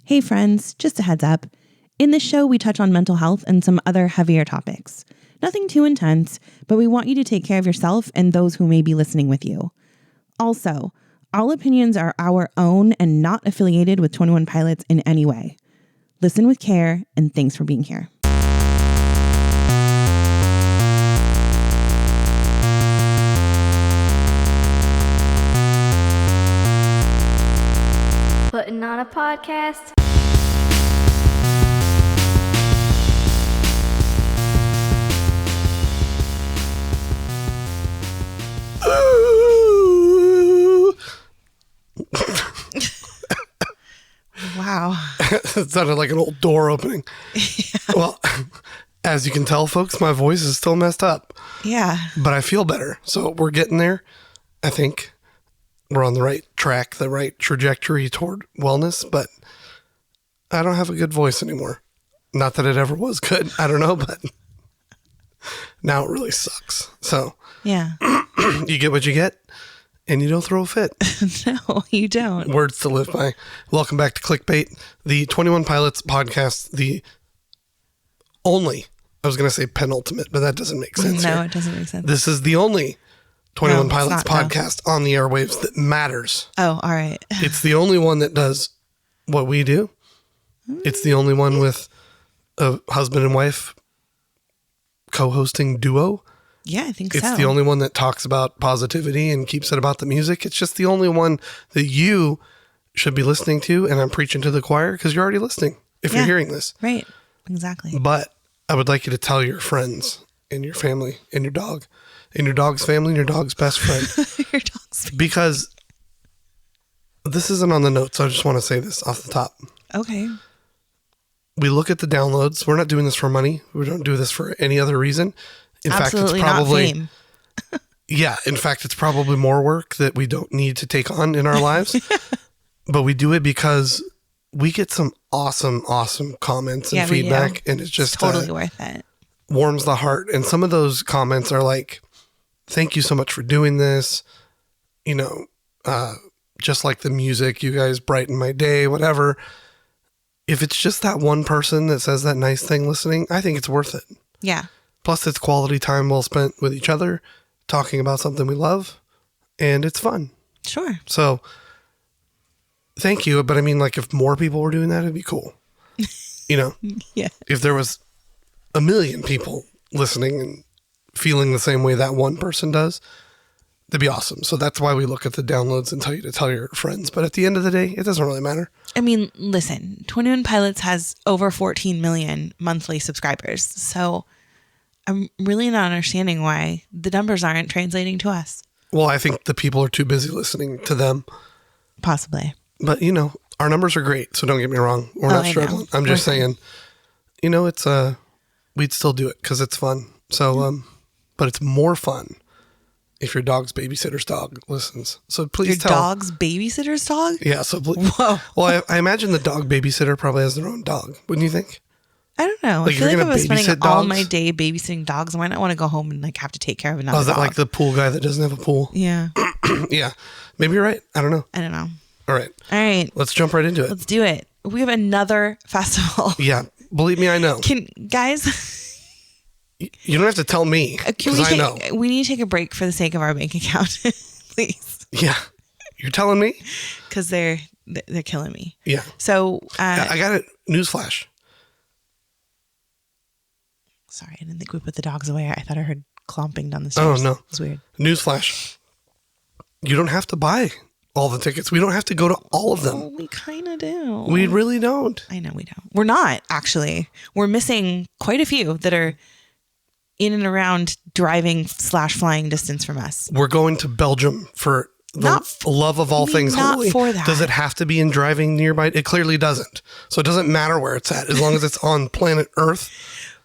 Hey friends, just a heads up. In this show, we touch on mental health and some other heavier topics. Nothing too intense, but we want you to take care of yourself and those who may be listening with you. Also, all opinions are our own and not affiliated with 21 Pilots in any way. Listen with care, and thanks for being here. Putting on a podcast. Wow. It sounded like an old door opening. Yeah. Well, as you can tell, folks, my voice is still messed up. Yeah. But I feel better. So we're getting there. I think we're on the right track, the right trajectory toward wellness, but I don't have a good voice anymore. Not that it ever was good. I don't know, but now it really sucks. So Yeah. you get what you get. And you don't throw a fit. No, you don't. Words to live by. Welcome back to Clique Bait, the 21 Pilots podcast, the only, I was going to say penultimate, but that doesn't make sense. No, here. it doesn't make sense. This is the only 21 No, Pilots it's not, podcast on the airwaves that matters. Oh, all right. It's the only one that does what we do. It's the only one with a husband and wife co-hosting duo. Yeah, I think It's so. the only one that talks about positivity and keeps it about the music. It's just the only one that you should be listening to. And I'm preaching to the choir because you're already listening if you're hearing this. Right. Exactly. But I would like you to tell your friends and your family and your dog and your dog's family and your dog's best friend. Your dog's Because this isn't on the notes. I just want to say this off the top. okay. We look at the downloads. We're not doing this for money. We don't do this for any other reason. In Absolutely fact, it's probably, not fame. yeah, in fact, it's probably more work that we don't need to take on in our lives. But we do it because we get some awesome comments and feedback. And it's just totally worth it. Warms the heart. And some of those comments are like, thank you so much for doing this. You know, just like the music, you guys brighten my day, whatever. If it's just that one person that says that nice thing listening, I think it's worth it. Yeah. Plus, it's quality time well spent with each other, talking about something we love, and it's fun. Sure. So, thank you. But I mean, like, if more people were doing that, it'd be cool. You know? Yeah. If there was 1 million people listening and feeling the same way that one person does, that'd be awesome. So that's why we look at the downloads and tell you to tell your friends. But at the end of the day, it doesn't really matter. I mean, listen, 21 Pilots has over 14 million monthly subscribers. So I'm really not understanding why the numbers aren't translating to us. Well, I think the people are too busy listening to them. Possibly. But, you know, our numbers are great. So don't get me wrong. We're not struggling. I'm just saying, you know, it's, we'd still do it because it's fun. So, but it's more fun if your dog's babysitter's dog listens. So please Your tell. dog's babysitter's dog? Yeah. So please. Whoa. Well, I imagine the dog babysitter probably has their own dog. Wouldn't you think? I don't know. Like, I feel you're like if gonna I was spending babysit all dogs? my day babysitting dogs, I might not want to go home and like have to take care of another Oh, is that dog. like the pool guy that doesn't have a pool? Yeah. Yeah. Maybe you're right. I don't know. I don't know. All right. All right. Let's jump right into it. Let's do it. We have another festival. Yeah. Believe me, I know. Guys, You don't have to tell me because I know. we need to take a break for the sake of our bank account, please, Yeah. You're telling me? because they're killing me. Yeah. So, I got it. Newsflash. sorry, I didn't think we put the dogs away. I thought I heard clomping down the stairs. Oh, no. It was weird. Newsflash. You don't have to buy all the tickets. We don't have to go to all of them. Oh, we kind of do. We really don't. I know we don't. We're not, actually. We're missing quite a few that are in and around driving/flying distance from us. We're going to Belgium for the love of all things not holy. for that. Does it have to be in driving nearby? It clearly doesn't. So it doesn't matter where it's at. As long as it's on planet Earth,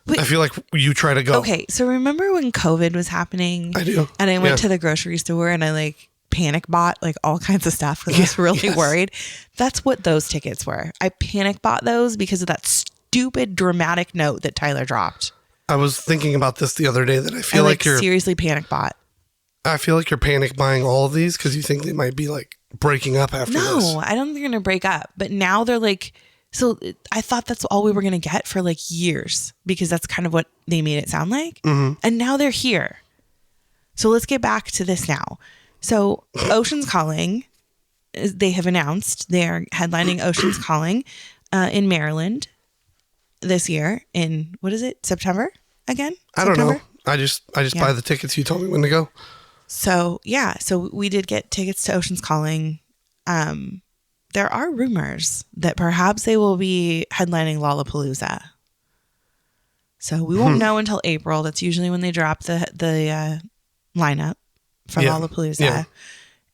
But- I feel like you try to go. Okay, so remember when COVID was happening? I do. And I went Yeah. to the grocery store and I like panic bought like all kinds of stuff because I was really Yes. worried. That's what those tickets were. I panic bought those because of that stupid dramatic note that Tyler dropped. I was thinking about this the other day that I feel I like you're seriously panic bought. I feel like you're panic buying all of these because you think they might be like breaking up after this. No, I don't think they're going to break up. But now they're like So I thought that's all we were going to get for like years, because that's kind of what they made it sound like. And now they're here. So let's get back to this now. So Ocean's Calling, they have announced they're headlining Ocean's Calling in Maryland this year in, what is it, September again? I don't know. I just buy the tickets. You told me when to go. So yeah, so we did get tickets to Ocean's Calling. There are rumors that perhaps they will be headlining Lollapalooza. So we won't know until April. That's usually when they drop the lineup for Lollapalooza. Yeah.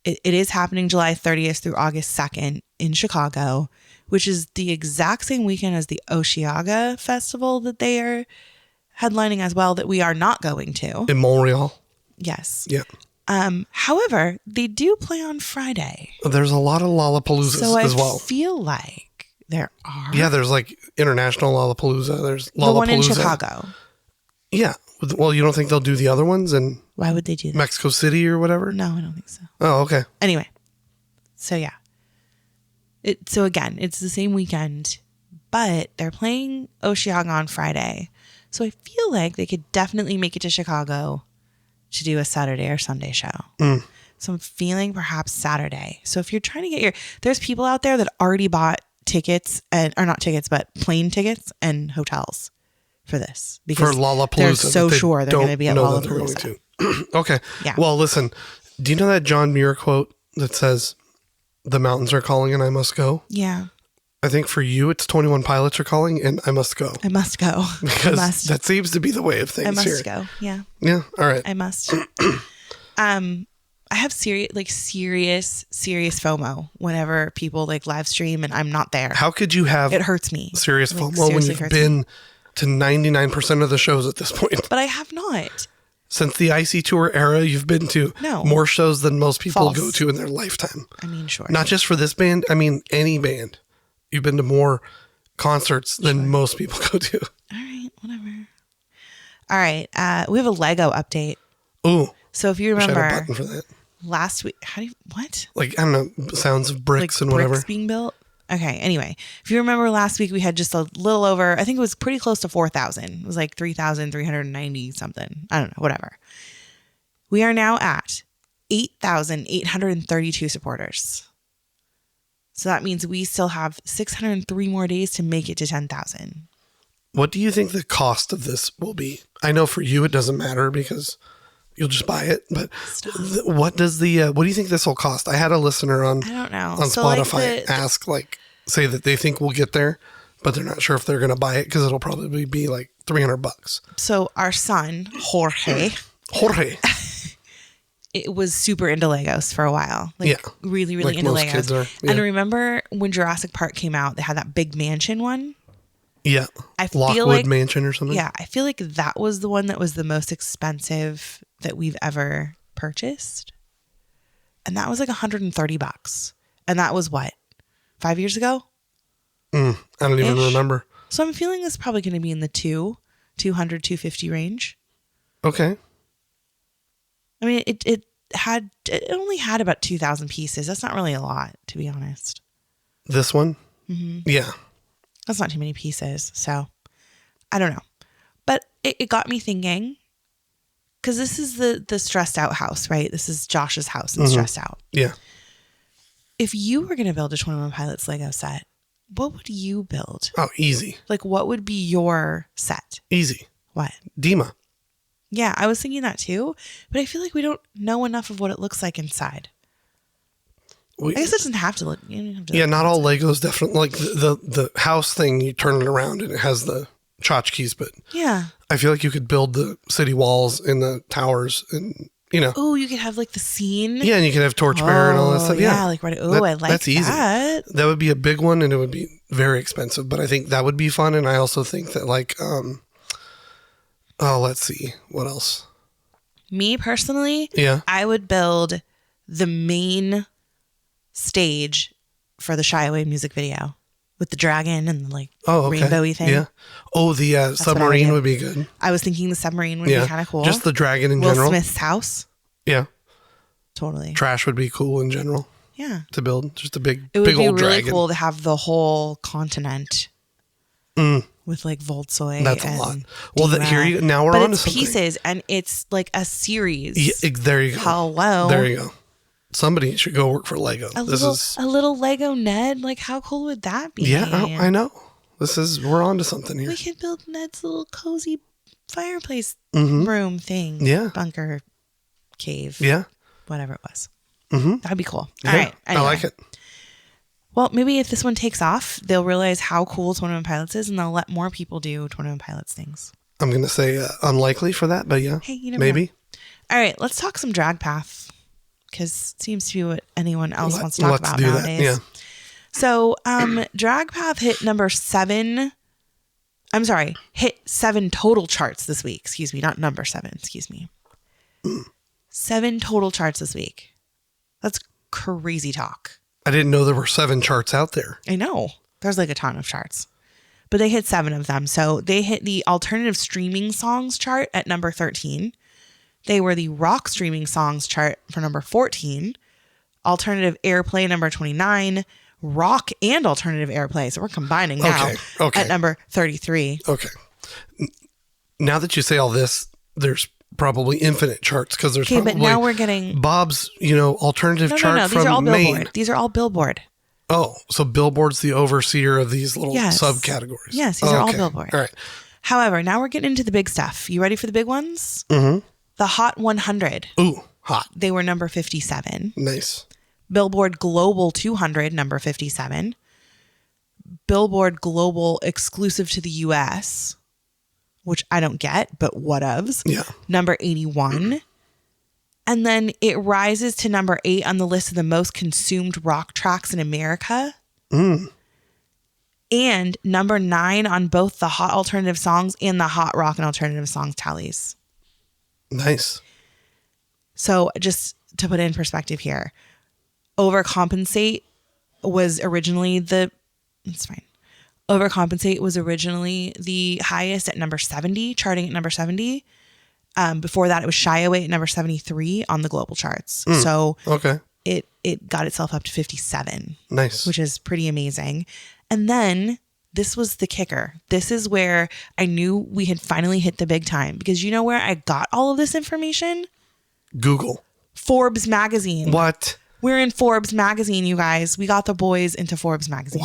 It is happening July 30th through August 2nd in Chicago, which is the exact same weekend as the Osheaga Festival that they are headlining as well, that we are not going to. In Montreal. Yes. Yeah. However, they do play on Friday. There's a lot of Lollapaloozas as well. I feel like there are. Yeah, there's like International Lollapalooza. There's Lollapalooza. The one in Chicago. Yeah. Well, you don't think they'll do the other ones in Why would they do that? Mexico City or whatever? No, I don't think so. Oh, okay. Anyway. So yeah. So again, it's the same weekend, but they're playing Osheaga on Friday. So I feel like they could definitely make it to Chicago to do a Saturday or Sunday show. So I'm feeling perhaps Saturday. So if you're trying to get there's people out there that already bought tickets or not tickets, but plane tickets and hotels for this, because for Lollapalooza, they're so sure they're going to be at Lollapalooza. Okay. Yeah. Well, listen, do you know that John Muir quote that says, "The mountains are calling and I must go"? Yeah. I think for you, it's 21 Pilots are calling and I must go. I must go. Because that seems to be the way of things here. I must go. Yeah. Yeah. All right. I must. I have serious FOMO whenever people like live stream and I'm not there. How could you have it hurts me. Serious FOMO when you've been to 99% of the shows at this point? But I have not. Since the IC Tour era, you've been to more shows than most people go to in their lifetime. I mean, sure. Not just for this band. I mean, any band. You've been to more concerts than most people go to. All right, whatever. All right, we have a Lego update. Ooh. So if you remember, I had a button for that. Last week, what? Like, I don't know, sounds of bricks and whatever. Bricks being built? Okay, anyway. If you remember last week, we had just a little over, I think it was pretty close to 4,000. It was like 3,390 something. I don't know, whatever. We are now at 8,832 supporters. So that means we still have 603 more days to make it to 10,000. What do you think the cost of this will be? I know for you it doesn't matter because you'll just buy it. But what do you think this will cost? I had a listener on Spotify say that they think we'll get there, but they're not sure if they're going to buy it because it'll probably be like $300. So our son Jorge. It was super into Legos for a while. Really, really into Legos. Kids are, And remember when Jurassic Park came out, they had that big mansion one? Yeah. Lockwood Mansion or something? Yeah. I feel like that was the one that was the most expensive that we've ever purchased. And that was like $130. And that was what? 5 years ago? I don't even remember. So I'm feeling this is probably going to be in the 200, 250 range. Okay. I mean, it only had about 2,000 pieces. That's not really a lot, to be honest. This one? Mm-hmm. Yeah. That's not too many pieces. So I don't know. But it got me thinking, because this is the stressed out house, right? This is Josh's house and stressed out. Yeah. If you were going to build a 21 Pilots Lego set, what would you build? Oh, easy. Like, what would be your set? Easy. What? Dima. Yeah, I was thinking that too, but I feel like we don't know enough of what it looks like inside. I guess it doesn't have to look. Not all Legos definitely. Like the house thing, you turn it around and it has the tchotchkes, but yeah, I feel like you could build the city walls and the towers and, Oh, you could have like the scene. Yeah, and you could have Torchbearer and all that stuff. Yeah, like right. Oh, I like that's easy. That would be a big one and it would be very expensive, but I think that would be fun. And I also think that let's see. What else? Me personally, I would build the main stage for the Shy Away music video with the dragon and the rainbowy thing. Yeah. Oh, the submarine would be good. I was thinking the submarine would be kind of cool. Just the dragon in general. Will Smith's house. Yeah. Totally. Trash would be cool in general. Yeah. to build. Just a big, It would big be old really dragon. cool to have the whole continent with like Voltsoy. That's a and lot. Well, Dima. now we're but on to it's something. pieces, and it's like a series. Yeah, there you go. Hello. There you go. Somebody should go work for Lego. A little Lego Ned. Like, how cool would that be? Yeah, I know. We're on to something here. We could build Ned's little cozy fireplace room thing. Yeah. Bunker, cave. Yeah. Whatever it was. Mm-hmm. That'd be cool. Yeah, All right. Anyway. I like it. Well, maybe if this one takes off, they'll realize how cool 21 Pilots is, and they'll let more people do 21 Pilots things. I'm going to say unlikely for that, but yeah. Hey, you never maybe. know. All right, let's talk some drag path, because it seems to be what anyone else wants to talk about nowadays. Yeah. So, drag path hit number 7. I'm sorry, hit 7 total charts this week. Excuse me, not number 7. Excuse me. 7 total charts this week. That's crazy talk. I didn't know there were 7 charts out there. I know. There's like a ton of charts. But they hit 7 of them. So they hit the alternative streaming songs chart at number 13. They were the rock streaming songs chart for number 14. Alternative airplay number 29. Rock and alternative airplay. So we're combining now at number 33. Okay. Now that you say all this, there's probably infinite charts because there's probably but now we're getting Bob's, alternative chart No. These from are all Maine. Billboard. These are all Billboard. Oh, so Billboard's the overseer of these little subcategories. Yes, these are all Billboard. All right. However, now we're getting into the big stuff. You ready for the big ones? Mm-hmm. The Hot 100. Ooh, hot. They were number 57. Nice. Billboard Global 200, number 57. Billboard Global exclusive to the US, which I don't get, but whatevs. Yeah. Number 81. And then it rises to number 8 on the list of the most consumed rock tracks in America. And number 9 on both the Hot Alternative Songs and the Hot Rock and Alternative Songs tallies. Nice. So just to put it in perspective here, Overcompensate was originally Overcompensate was originally the highest at number 70, charting at number 70. Before that, it was Shy Away at number 73 on the global charts. So it got itself up to 57. Nice. Which is pretty amazing. And then this was the kicker. This is where I knew we had finally hit the big time, because you know where I got all of this information? Google. Forbes magazine. What? We're in Forbes magazine, you guys. We got the boys into Forbes magazine.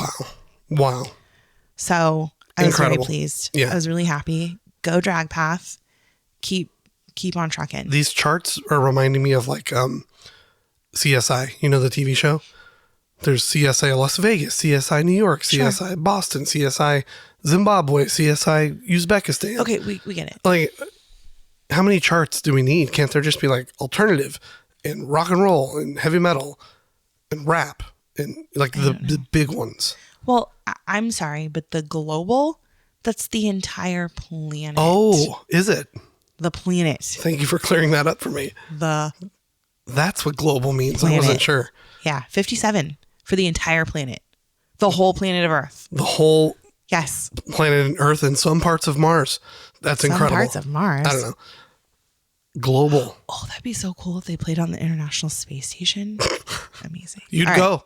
Wow. So I was very pleased. Yeah. I was really happy. Go drag path. Keep on trucking. These charts are reminding me of like CSI, the TV show. There's CSI Las Vegas, CSI New York, CSI Boston, CSI Zimbabwe, CSI Uzbekistan. Okay, we get it. Like, how many charts do we need? Can't there just be like alternative and rock and roll and heavy metal and rap and like the big ones? Well, I'm sorry, but the global, that's the entire planet. Oh, is it? The planet. Thank you for clearing that up for me. That's what global means. Planet. I wasn't sure. Yeah, 57 for the entire planet. The whole planet of Earth. The whole planet Earth and some parts of Mars. That's incredible. Some parts of Mars. I don't know. Global. Oh, that'd be so cool if they played on the International Space Station. Amazing. You'd go.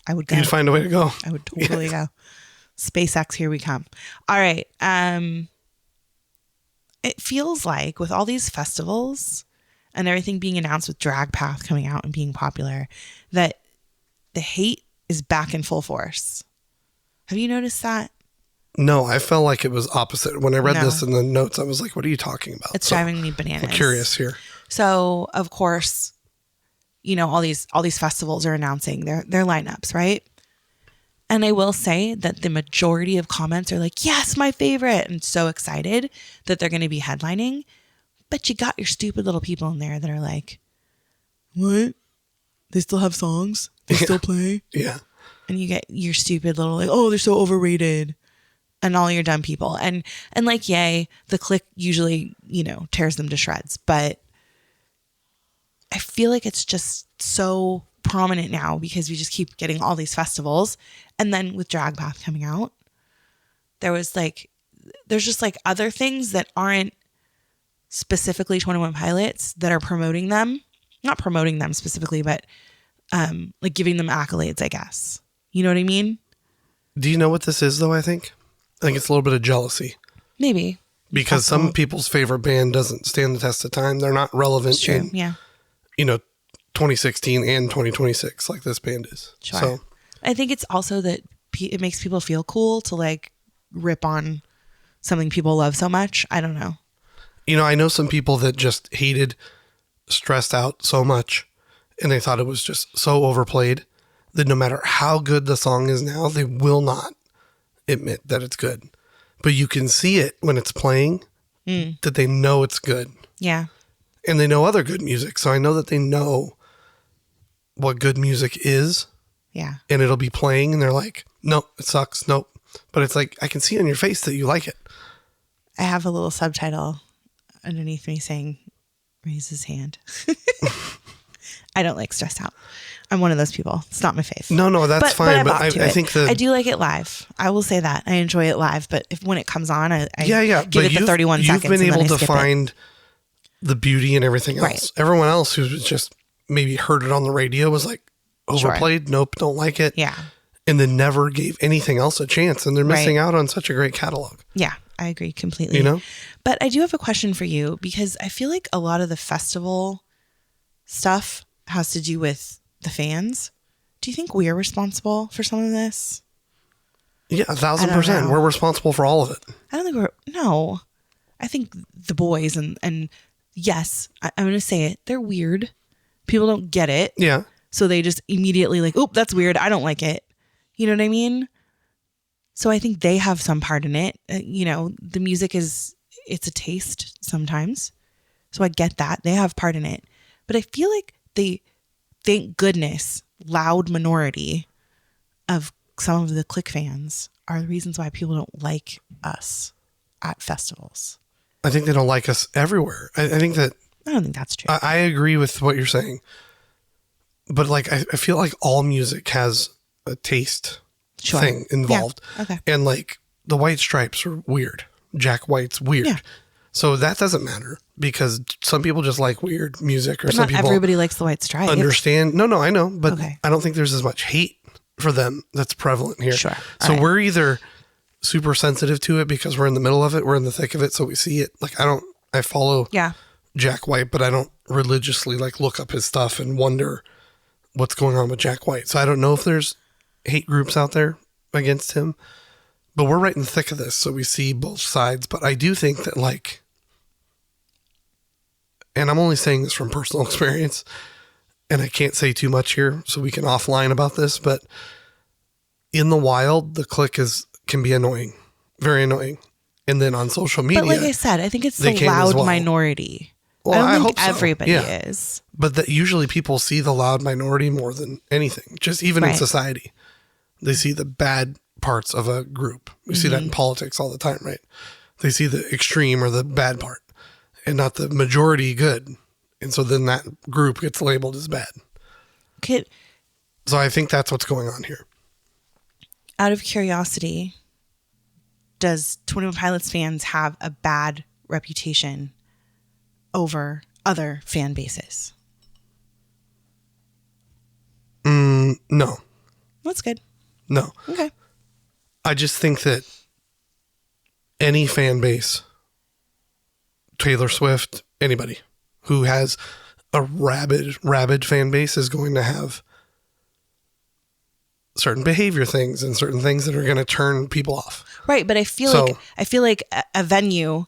I would go. You'd find a way to go. I would totally go. SpaceX, here we come. All right. It feels like with all these festivals and everything being announced with Drag Path coming out and being popular, that the hate is back in full force. Have you noticed that? No, I felt like it was opposite. When I read this in the notes, I was like, what are you talking about? It's driving me bananas. I'm curious here. So, of course, all these festivals are announcing their lineups, right? And I will say that the majority of comments are like, yes, my favorite, and so excited that they're going to be headlining. But you got your stupid little people in there that are like, what? They still have songs? They still play? Yeah. And you get your stupid little like, oh, they're so overrated. And all your dumb people. And like, yay, the clique usually, tears them to shreds. But I feel like it's just so prominent now because we just keep getting all these festivals. And then with Drag Path coming out, there's just like other things that aren't specifically 21 Pilots that are promoting them. Not promoting them specifically, but like giving them accolades, I guess. You know what I mean? Do you know what this is, though, I think? I think it's a little bit of jealousy. Maybe. Because some people's favorite band doesn't stand the test of time. They're not relevant in, 2016 and 2026 like this band is. Sure. So I think it's also that it makes people feel cool to like rip on something people love so much. I don't know. I know some people that just hated Stressed Out so much, and they thought it was just so overplayed that no matter how good the song is now, they will not admit that it's good. But you can see it when it's playing that they know it's good. Yeah. And they know other good music. So I know that they know what good music is. Yeah. And it'll be playing and they're like, nope, it sucks. Nope. But it's like, I can see on your face that you like it. I have a little subtitle underneath me saying, raise his hand. I don't like Stressed Out. I'm one of those people. It's not my fave. No, that's fine. But I think I do like it live. I will say that. I enjoy it live. But when it comes on, I give it the 31 seconds. You've been able to find the beauty in everything else. Right. Everyone else who's just maybe heard it on the radio was like, overplayed. Sure. Nope, don't like it. Yeah. And then never gave anything else a chance. And they're missing out on such a great catalog. Yeah, I agree completely. But I do have a question for you because I feel like a lot of the festival stuff has to do with the fans. Do you think we're responsible for some of this? Yeah, 1,000%. We're responsible for all of it. I don't think no. I think the boys and yes, I'm going to say it. They're weird. People don't get it. Yeah. So they just immediately like, oop, that's weird. I don't like it. You know what I mean? So I think they have some part in it. The music it's a taste sometimes. So I get that. They have part in it. But I feel like thank goodness, loud minority of some of the Clique fans are the reasons why people don't like us at festivals. I think they don't like us everywhere. I think that... I don't think that's true. I agree with what you're saying. But like, I feel like all music has a taste thing involved. Yeah. Okay. And like, the White Stripes are weird. Jack White's weird. Yeah. So that doesn't matter because some people just like weird music, or but some not people everybody likes the White Stripes. Understand? No, I know, but I don't think there's as much hate for them that's prevalent here. Sure. So we're either super sensitive to it because we're in the middle of it, we're in the thick of it, so we see it. Like I follow Jack White, but I don't religiously like look up his stuff and wonder what's going on with Jack White. So I don't know if there's hate groups out there against him. But we're right in the thick of this, so we see both sides. But I do think that, like, and I'm only saying this from personal experience, and I can't say too much here, so we can offline about this, but in the wild, the Clique can be annoying, very annoying. And then on social media... But like I said, I think it's the loud minority. Well, I don't hope think everybody is. But that usually people see the loud minority more than anything, just even in society. They see the bad parts of a group. We see that in politics all the time, right? They see the extreme or the bad part and not the majority good. And so then that group gets labeled as bad. So I think that's what's going on here. Out of curiosity, does 21 Pilots fans have a bad reputation over other fan bases? No. That's good. No. Okay. I just think that any fan base, Taylor Swift, anybody who has a rabid fan base is going to have certain behavior things and certain things that are going to turn people off. Right. But I feel like a venue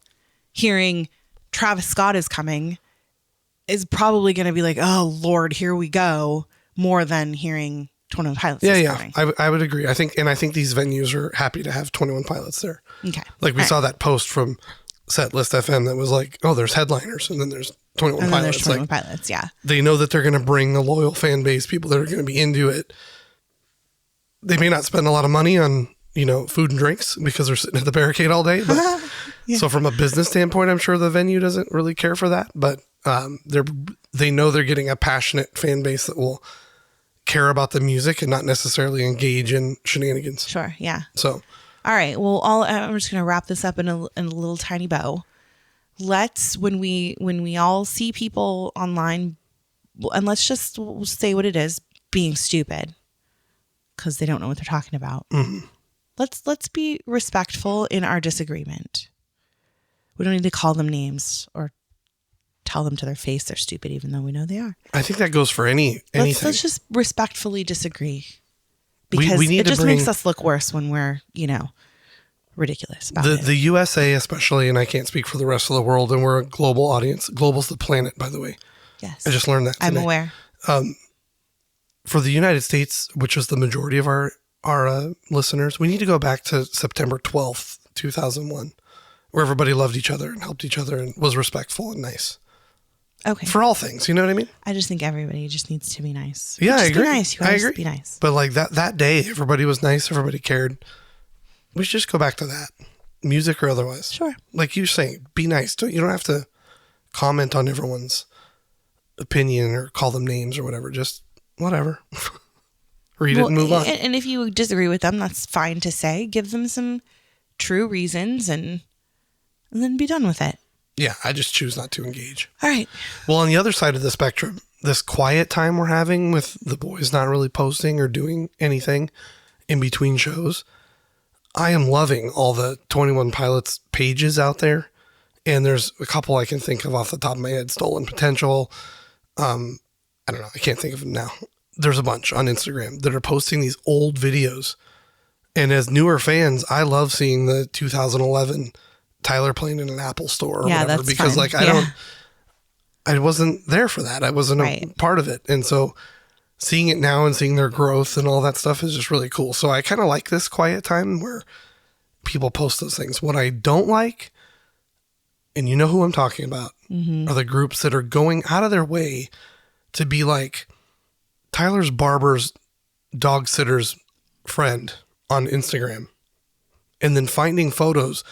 hearing Travis Scott is coming is probably going to be like, oh Lord, here we go, more than hearing 21 Pilots is coming. I would agree. I think these venues are happy to have 21 Pilots there. Okay. Like we saw that post from Setlist FM that was like, oh, there's headliners and then there's 21 Pilots. There's 21 Pilots, yeah. They know that they're going to bring a loyal fan base, people that are going to be into it. They may not spend a lot of money on, food and drinks because they're sitting at the barricade all day. But so from a business standpoint, I'm sure the venue doesn't really care for that. But they know they're getting a passionate fan base that will care about the music and not necessarily engage in shenanigans. Sure, yeah. So, all right. Well, I'm just going to wrap this up in a little tiny bow. Let's when we all see people online, and let's just say what it is: being stupid because they don't know what they're talking about. Mm-hmm. Let's be respectful in our disagreement. We don't need to call them names or tell them to their face they're stupid, even though we know they are. I think that goes for anything. Let's just respectfully disagree, because we need it to just bring, makes us look worse when we're, ridiculous about it. The USA especially, and I can't speak for the rest of the world, and we're a global audience. Global's the planet, by the way. Yes. I just learned that today. I'm aware. For the United States, which is the majority of our listeners, we need to go back to September 12th, 2001, where everybody loved each other and helped each other and was respectful and nice. Okay. For all things, you know what I mean? I just think everybody just needs to be nice. Yeah, just I agree. Be nice. You always be nice. But like that day, everybody was nice. Everybody cared. We should just go back to that, music or otherwise. Sure. Like you're saying, be nice. You don't have to comment on everyone's opinion or call them names or whatever. Just whatever. Read it and move on. And if you disagree with them, that's fine to say. Give them some true reasons and then be done with it. Yeah, I just choose not to engage. All right. Well, on the other side of the spectrum, this quiet time we're having with the boys not really posting or doing anything in between shows, I am loving all the 21 Pilots pages out there. And there's a couple I can think of off the top of my head. Stolen Potential. I don't know. I can't think of them now. There's a bunch on Instagram that are posting these old videos. And as newer fans, I love seeing the 2011 Tyler playing in an Apple store or whatever. That's because fun. I wasn't there for that. I wasn't a part of it. And so seeing it now and seeing their growth and all that stuff is just really cool. So I kind of like this quiet time where people post those things. What I don't like, and you know who I'm talking about, are the groups that are going out of their way to be like Tyler's barber's dog sitter's friend on Instagram, and then finding photos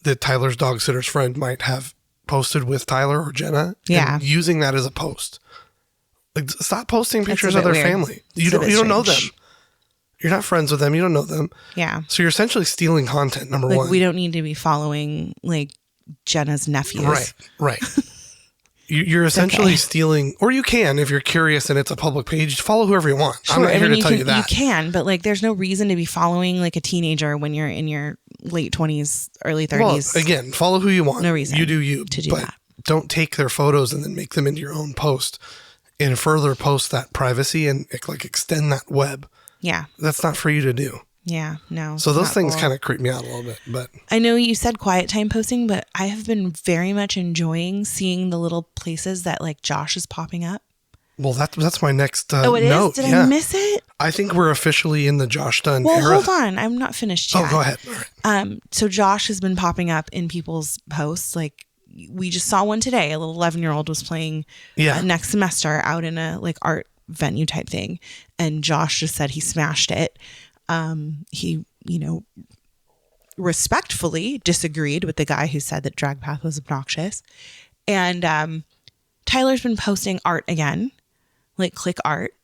that Tyler's dog sitter's friend might have posted with Tyler or Jenna, and using that as a post. Like, stop posting pictures of their family. You don't know them. You're not friends with them. You don't know them. Yeah. So you're essentially stealing content, number one. We don't need to be following like Jenna's nephews. Right. You're essentially stealing, or you can, if you're curious and it's a public page, follow whoever you want. Sure. I'm not here to tell you that. You can, but like there's no reason to be following like a teenager when you're in your late 20s, early 30s. Well, again, follow who you want. No reason. You do you. To do but that. Don't take their photos and then make them into your own post and further post that privacy and like extend that web. Yeah. That's not for you to do. Yeah, no. So those things kind of creep me out a little bit, but I know you said quiet time posting, but I have been very much enjoying seeing the little places that like Josh is popping up. Well, that's my next it note. Did I miss it? I think we're officially in the Josh Dunn era. Well, hold on. I'm not finished yet. Oh, go ahead. All right. So Josh has been popping up in people's posts. Like we just saw one today. A little 11-year-old was playing next semester out in a like art venue type thing. And Josh just said he smashed it. He, respectfully disagreed with the guy who said that Drag Path was obnoxious. And Tyler's been posting art again, like Clique art,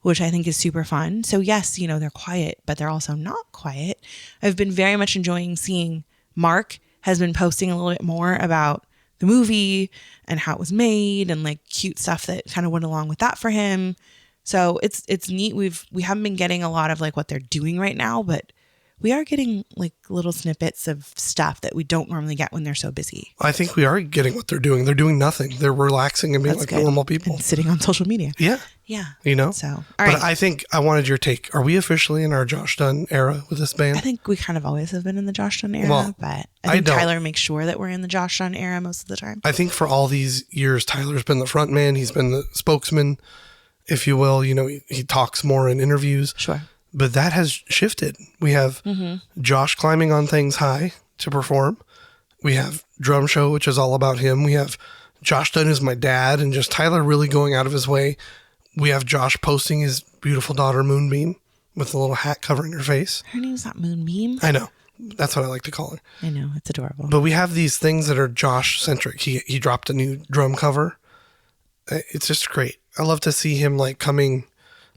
which I think is super fun. So yes, they're quiet, but they're also not quiet. I've been very much enjoying seeing Mark has been posting a little bit more about the movie and how it was made and like cute stuff that kind of went along with that for him. So it's neat. We haven't been getting a lot of like what they're doing right now, but we are getting like little snippets of stuff that we don't normally get when they're so busy. I think we are getting what they're doing. They're doing nothing. They're relaxing and being like normal people. And sitting on social media. Yeah. Yeah. So, all right. But I think I wanted your take. Are we officially in our Josh Dunn era with this band? I think we kind of always have been in the Josh Dunn era, but I think Tyler makes sure that we're in the Josh Dunn era most of the time. I think for all these years, Tyler's been the front man. He's been the spokesman, if you will. He talks more in interviews. Sure. But that has shifted. We have Josh climbing on things high to perform. We have Drum Show, which is all about him. We have Josh Dunn, who's my dad, and just Tyler really going out of his way. We have Josh posting his beautiful daughter, Moonbeam, with a little hat covering her face. Her name's not Moonbeam. I know. That's what I like to call her. I know. It's adorable. But we have these things that are Josh-centric. He dropped a new drum cover. It's just great. I love to see him like coming.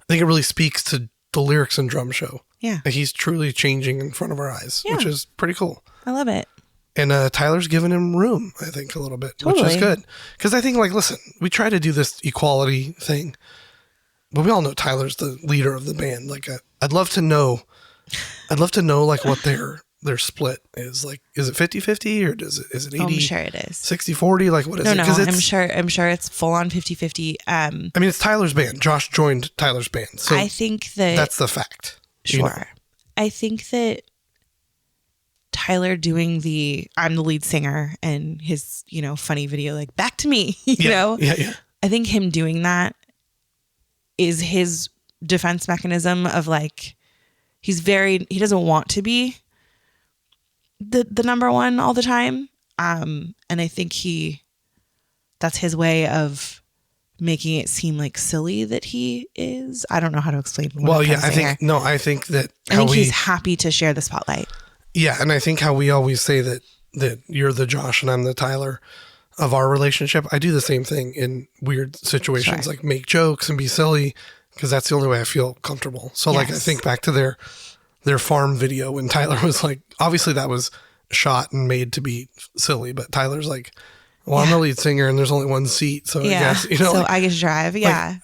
I think it really speaks to the lyrics in Drum Show. Yeah. He's truly changing in front of our eyes, which is pretty cool. I love it. And Tyler's giving him room, I think, a little bit, which is good. Because I think, like, listen, we try to do this equality thing, But we all know Tyler's the leader of the band. Like, I'd love to know like what their split is. Like, is it 50-50 or is it 80? I'm sure it is. 60-40? Like, what is it? No, I'm sure it's full on 50-50. I mean, it's Tyler's band. Josh joined Tyler's band. So I think that's the fact. Sure. You know? I think that Tyler doing I'm the lead singer and his, funny video, like, back to me, you know? Yeah. I think him doing that is his defense mechanism of, like, he doesn't want to be the number one all the time. And I think that's his way of making it seem like silly that he is. I don't know how to explain. I think he's happy to share the spotlight. Yeah. And I think how we always say that you're the Josh and I'm the Tyler of our relationship. I do the same thing in weird situations, like make jokes and be silly, because that's the only way I feel comfortable. So like, I think back to their farm video when Tyler was like, obviously that was shot and made to be silly, but Tyler's like, well, I'm the lead singer and there's only one seat. So I guess, so like, I get to drive. Yeah.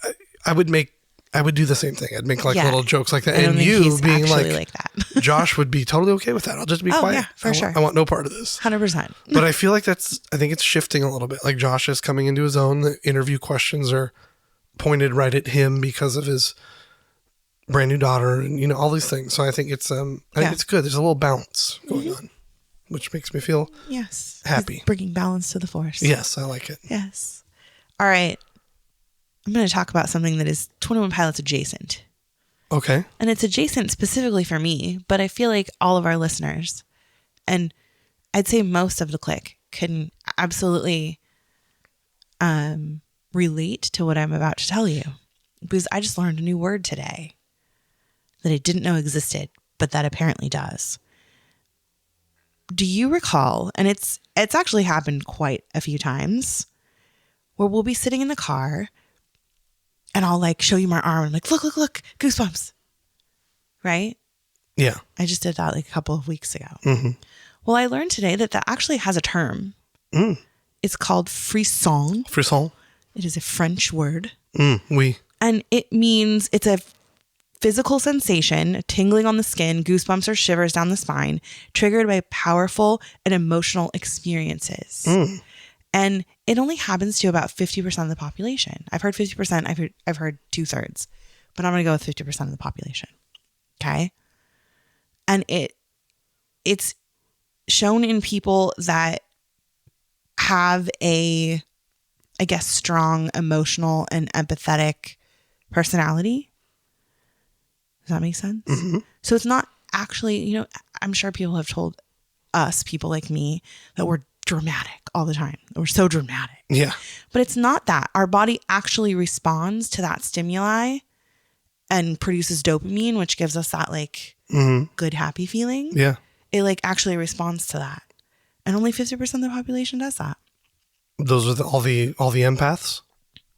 Like, I would do the same thing. I'd make like little jokes like that. I don't and think you he's being actually like that. Josh would be totally okay with that. I'll just be quiet. Yeah, for sure. I want no part of this. 100%. But I feel like I think it's shifting a little bit. Like Josh is coming into his own. The interview questions are pointed right at him because of his brand new daughter and, all these things. So I think it's, I think it's good. There's a little balance going on, which makes me feel happy. He's bringing balance to the force. Yes, I like it. Yes. All right. I'm going to talk about something that is 21 Pilots adjacent. Okay. And it's adjacent specifically for me, but I feel like all of our listeners, and I'd say most of the clique, can absolutely relate to what I'm about to tell you. Because I just learned a new word today that I didn't know existed, but that apparently does. Do you recall, and it's actually happened quite a few times, where we'll be sitting in the car and I'll like show you my arm and like, look, goosebumps. Right? Yeah. I just did that like a couple of weeks ago. Mm-hmm. Well, I learned today that actually has a term. It's called frisson. Frisson. It is a French word. Oui. And it means it's a physical sensation, tingling on the skin, goosebumps or shivers down the spine, triggered by powerful and emotional experiences. And it only happens to about 50% of the population. I've heard 50%. I've heard 2/3, but I'm going to go with 50% of the population. Okay. And it's shown in people that have a, I guess, strong emotional and empathetic personality. Does that make sense? Mm-hmm. So it's not actually, I'm sure people have told us, people like me, that we're dramatic all the time. We're so dramatic. Yeah. But it's not that. Our body actually responds to that stimuli and produces dopamine, which gives us that like good, happy feeling. Yeah. It like actually responds to that. And only 50% of the population does that. Those are all the empaths?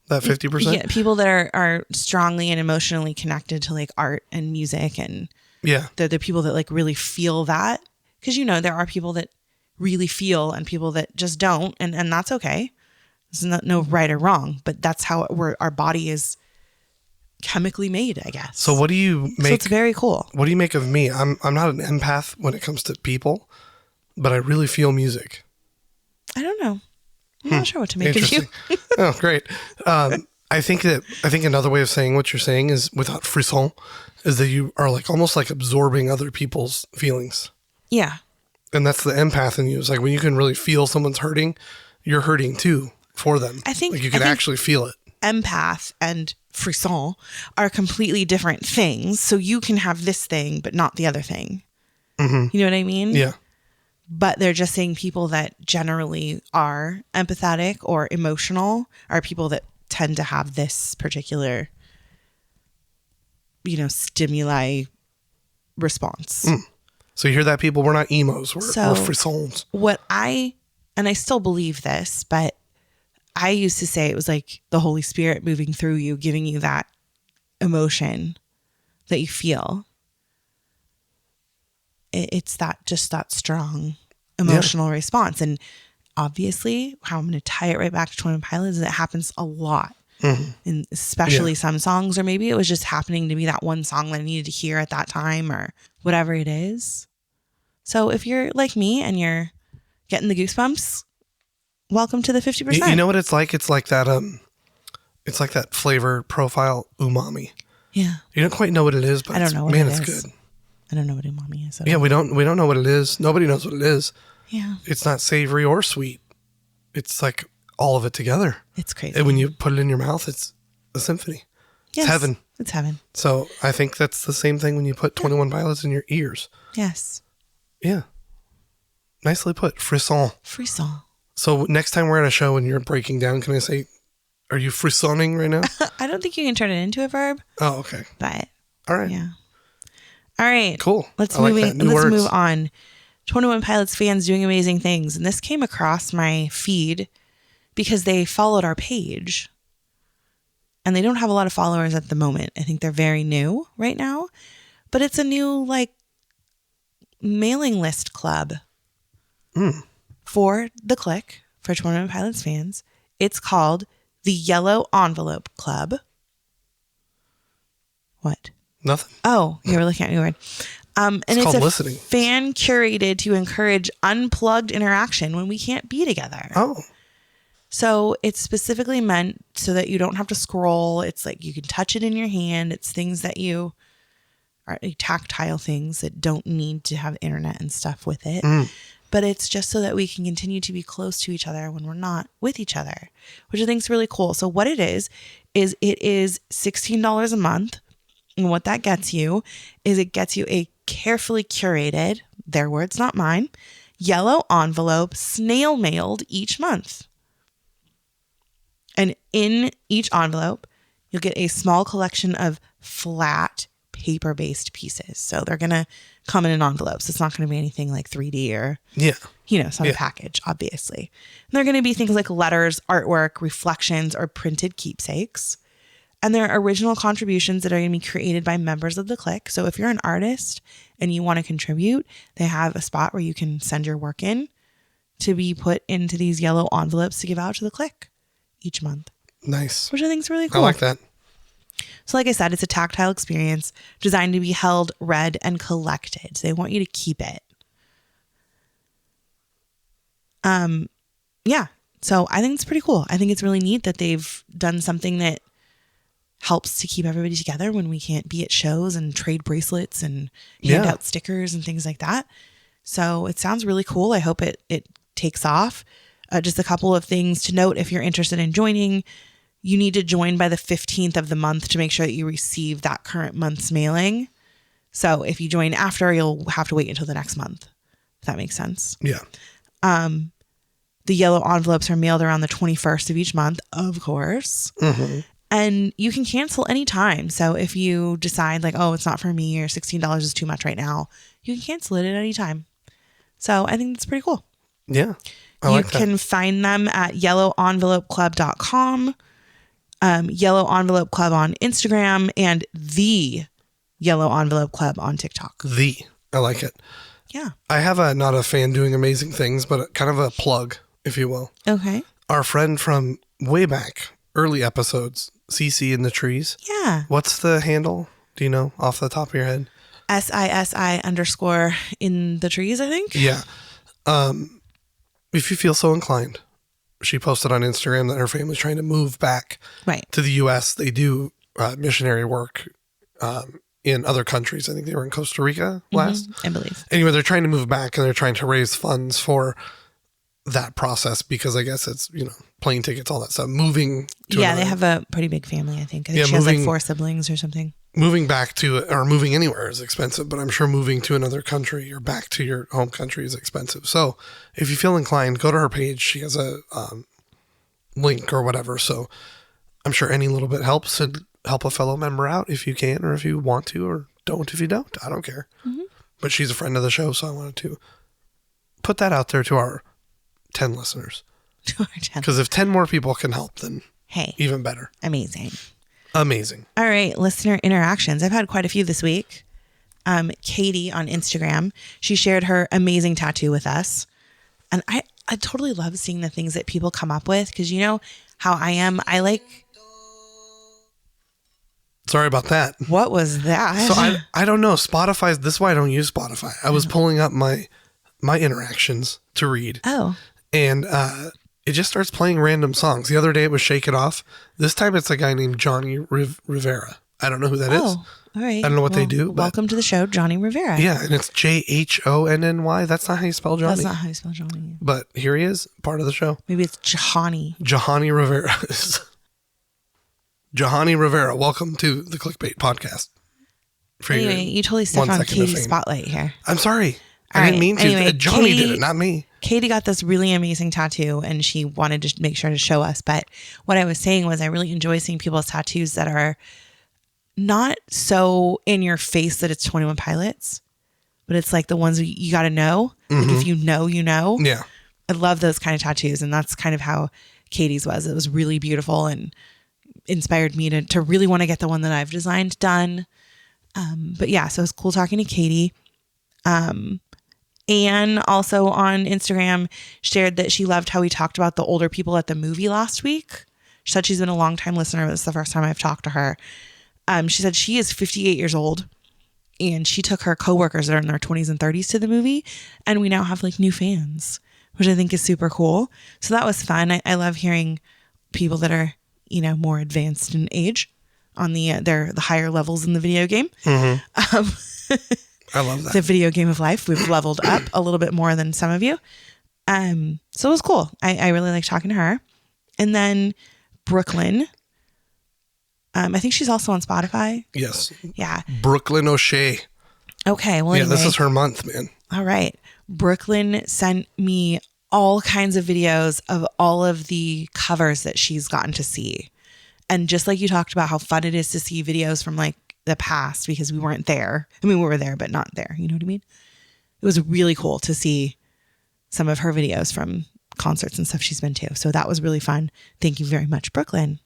That 50%? Yeah, people that are strongly and emotionally connected to like art and music, and they're the people that like really feel that. Because there are people that really feel and people that just don't, and that's okay. There's no right or wrong, but that's how our body is chemically made, I guess. So what do you make? So it's very cool. What do you make of me? I'm not an empath when it comes to people, but I really feel music. I don't know. I'm not sure what to make of you. Oh, great. I think another way of saying what you're saying is, without frisson, is that you are like almost like absorbing other people's feelings. Yeah. And that's the empath in you. It's like when you can really feel someone's hurting, you're hurting too for them. I think like you can actually feel it. Empath and frisson are completely different things. So you can have this thing, but not the other thing. Mm-hmm. You know what I mean? Yeah. But they're just saying people that generally are empathetic or emotional are people that tend to have this particular, stimuli response. So you hear that, people? We're not emos. We're frissons. And I still believe this, but I used to say it was like the Holy Spirit moving through you, giving you that emotion that you feel. It's that strong emotional response. And obviously, how I'm going to tie it right back to 21 Pilots is it happens a lot And especially some songs, or maybe it was just happening to be that one song that I needed to hear at that time or whatever it is. So if you're like me and you're getting the goosebumps, welcome to the 50%. You know what it's like? It's like that flavor profile umami. Yeah. You don't quite know what it is, but I don't know what it's is. good. I don't know what umami is. Yeah, we don't know what it is. Nobody knows what it is. Yeah. It's not savory or sweet. It's like all of it together. It's crazy. And when you put it in your mouth, it's a symphony. Yes, It's heaven. It's heaven. So I think that's the same thing when you put 21 Pilots in your ears. Yes. Yeah. Nicely put. Frisson. Frisson. So next time we're at a show and you're breaking down, can I say, are you frissonning right now? I don't think you can turn it into a verb. Oh, okay. But all right. Yeah. All right. Cool. Let's move on. 21 Pilots fans doing amazing things. And this came across my feed because they followed our page. And they don't have a lot of followers at the moment. I think they're very new right now. But it's a new mailing list club for the Clique, for 21 Pilots fans. It's called the Yellow Envelope Club. What? Nothing. Oh, you were looking at me weird. And it's called a listening. fan curated to encourage unplugged interaction when we can't be together. Oh. So it's specifically meant so that you don't have to scroll. It's like you can touch it in your hand. It's things that you are tactile things that don't need to have internet and stuff with it. But it's just so that we can continue to be close to each other when we're not with each other, which I think is really cool. So what it is it is $16 a month. And what that gets you is it gets you a carefully curated, their words, not mine, yellow envelope snail mailed each month. And in each envelope, you'll get a small collection of flat paper-based pieces. So they're going to come in envelopes. It's not going to be anything like 3D or, some package, obviously. And they're going to be things like letters, artwork, reflections, or printed keepsakes. And they're original contributions that are going to be created by members of the Clique. So if you're an artist and you want to contribute, they have a spot where you can send your work in to be put into these yellow envelopes to give out to the Clique each month. Nice. Which I think is really cool. I like that. So like I said, it's a tactile experience designed to be held, read, and collected. So they want you to keep it. Yeah. So I think it's pretty cool. I think it's really neat that they've done something that helps to keep everybody together when we can't be at shows and trade bracelets and hand out stickers and things like that. So it sounds really cool. I hope it takes off. Just a couple of things to note. If you're interested in joining, you need to join by the 15th of the month to make sure that you receive that current month's mailing. So if you join after, you'll have to wait until the next month, if that makes sense. Yeah. The yellow envelopes are mailed around the 21st of each month, of course. Mm-hmm. And you can cancel anytime. So if you decide it's not for me or $16 is too much right now, you can cancel it at any time. So I think that's pretty cool. Yeah. You can find them at yellowenvelopeclub.com, Yellow Envelope Club on Instagram, and the Yellow Envelope Club on TikTok. I like it. Yeah. I have not a fan doing amazing things, but kind of a plug, if you will. Okay. Our friend from way back, early episodes, CC in the Trees. Yeah. What's the handle? Do you know off the top of your head? SISI_ in the trees, I think. Yeah. If you feel so inclined, she posted on Instagram that her family's trying to move back to the U.S. They do missionary work in other countries. I think they were in Costa Rica last. I believe. Anyway, they're trying to move back and they're trying to raise funds for that process because I guess it's, plane tickets, all that stuff. Moving to they have a pretty big family, I think. She has 4 siblings or something. Moving back to, or moving anywhere is expensive, but I'm sure moving to another country or back to your home country is expensive. So if you feel inclined, go to her page. She has a link or whatever. So I'm sure any little bit helps to help a fellow member out if you can, or if you want to, or don't if you don't. I don't care. Mm-hmm. But she's a friend of the show, so I wanted to put that out there to our 10 listeners. Because if 10 more people can help, then even better. Amazing. All right, listener interactions. I've had quite a few this week. Katie on Instagram, she shared her amazing tattoo with us. And I totally love seeing the things that people come up with because you know how I am. I like Sorry about that. What was that? So I don't know. Spotify's, this is why I don't use Spotify. I was pulling up my interactions to read. Oh. And it just starts playing random songs. The other day it was Shake It Off. This time it's a guy named Johnny Rivera. I don't know who that is. All right. I don't know what they do. Welcome to the show, Johnny Rivera. Yeah, and it's Jhonny. That's not how you spell Johnny. That's not how you spell Johnny. But here he is, part of the show. Maybe it's Jahani. Jahani Rivera. Jahani Rivera, welcome to the Clique Bait podcast. Anyway, you totally stepped on Katie's spotlight here. I'm sorry. I didn't mean to. Anyway, Johnny did it, not me. Katie got this really amazing tattoo and she wanted to make sure to show us. But what I was saying was I really enjoy seeing people's tattoos that are not so in your face that it's 21 Pilots, but it's like the ones you got to know. Like if you know, you know. Yeah. I love those kind of tattoos. And that's kind of how Katie's was. It was really beautiful and inspired me to really want to get the one that I've designed done. But yeah, so it's cool talking to Katie. Anne also on Instagram shared that she loved how we talked about the older people at the movie last week. She said she's been a long time listener. This is the first time I've talked to her. She said she is 58 years old and she took her coworkers that are in their 20s and 30s to the movie. And we now have like new fans, which I think is super cool. So that was fun. I love hearing people that are, you know, more advanced in age on the higher levels in the video game. I love that. The video game of life. We've leveled up a little bit more than some of you. So it was cool. I really like talking to her. And then Brooklyn. I think she's also on Spotify. Yes. Yeah. Brooklyn O'Shea. Okay. Well, yeah, anyway. This is her month, man. All right. Brooklyn sent me all kinds of videos of all of the covers that she's gotten to see. And just like you talked about how fun it is to see videos from like the past because we weren't there. I mean, we were there, but not there. You know what I mean? It was really cool to see some of her videos from concerts and stuff she's been to. So that was really fun. Thank you very much, Brooklyn.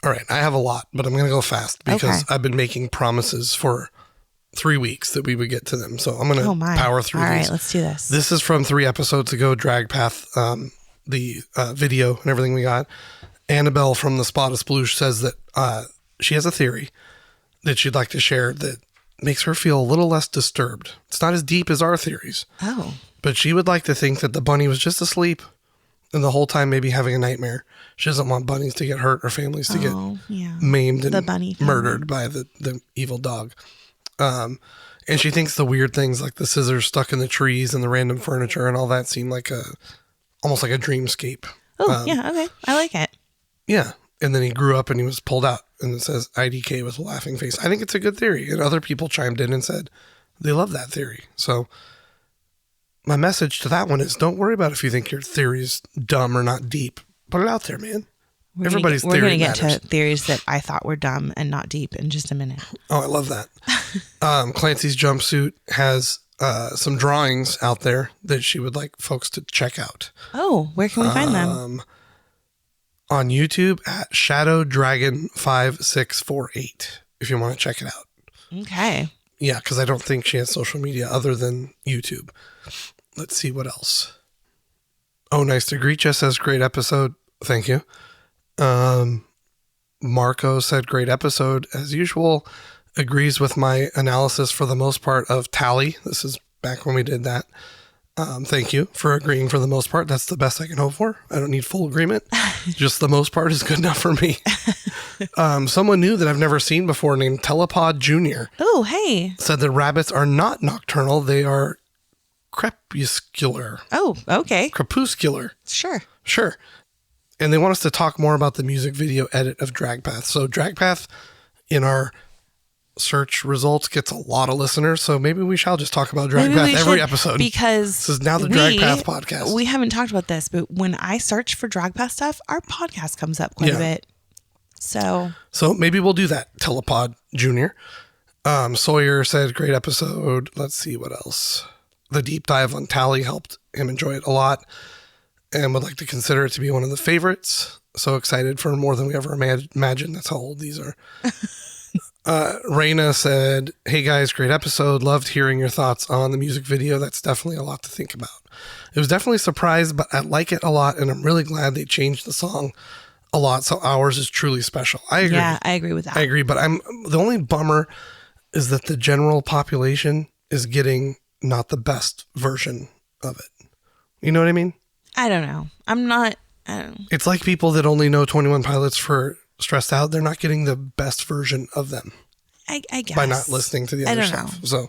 All right. I have a lot, but I'm going to go fast because I've been making promises for 3 weeks that we would get to them. So I'm going to power through these. All right, let's do this. This is from 3 episodes ago, Drag Path, the video and everything we got. Annabelle from the Spot of Sploosh says that she has a theory that she'd like to share that makes her feel a little less disturbed. It's not as deep as our theories. Oh. But she would like to think that the bunny was just asleep and the whole time maybe having a nightmare. She doesn't want bunnies to get hurt or families to get maimed and murdered by the evil dog. And she thinks the weird things like the scissors stuck in the trees and the random furniture and all that seem like almost like a dreamscape. Oh, yeah. Okay. I like it. Yeah. And then he grew up and he was pulled out and it says IDK with a laughing face. I think it's a good theory. And other people chimed in and said they love that theory. So my message to that one is don't worry about if you think your theory is dumb or not deep. Put it out there, man. Everybody's theory matters. We're going to get to theories that I thought were dumb and not deep in just a minute. Oh, I love that. Clancy's jumpsuit has some drawings out there that she would like folks to check out. Oh, where can we find them? On YouTube at Shadow Dragon 5648 if you want to check it out. Okay. Yeah, because I don't think she has social media other than YouTube. Let's see what else. Oh, nice to greet you says great episode. Thank you. Marco said great episode as usual. Agrees with my analysis for the most part of Tally. This is back when we did that. Thank you for agreeing for the most part. That's the best I can hope for. I don't need full agreement. Just the most part is good enough for me. Someone new that I've never seen before named Telepod Jr. Oh, hey. Said that rabbits are not nocturnal. They are crepuscular. Oh, okay. Crepuscular. Sure. And they want us to talk more about the music video edit of Drag Path. So Drag Path in our search results gets a lot of listeners, so maybe we shall just talk about Drag Path every episode, because this is now the Drag Path podcast. We haven't talked about this, but when I search for Drag Path stuff, our podcast comes up quite a bit. So maybe we'll do that. Telepod Jr. Sawyer said great episode. Let's see what else. The deep dive on Tally helped him enjoy it a lot and would like to consider it to be one of the favorites. So excited for more than we ever imagined. That's how old these are. Raina said, hey guys, great episode. Loved hearing your thoughts on the music video. That's definitely a lot to think about. It was definitely a surprise, but I like it a lot, and I'm really glad they changed the song a lot. So ours is truly special. I agree. Yeah, I agree with that. I agree. But the only bummer is that the general population is getting not the best version of it. You know what I mean? I don't know. I don't know. It's like people that only know 21 Pilots for Stressed Out. They're not getting the best version of them. I guess. By not listening to the other stuff. So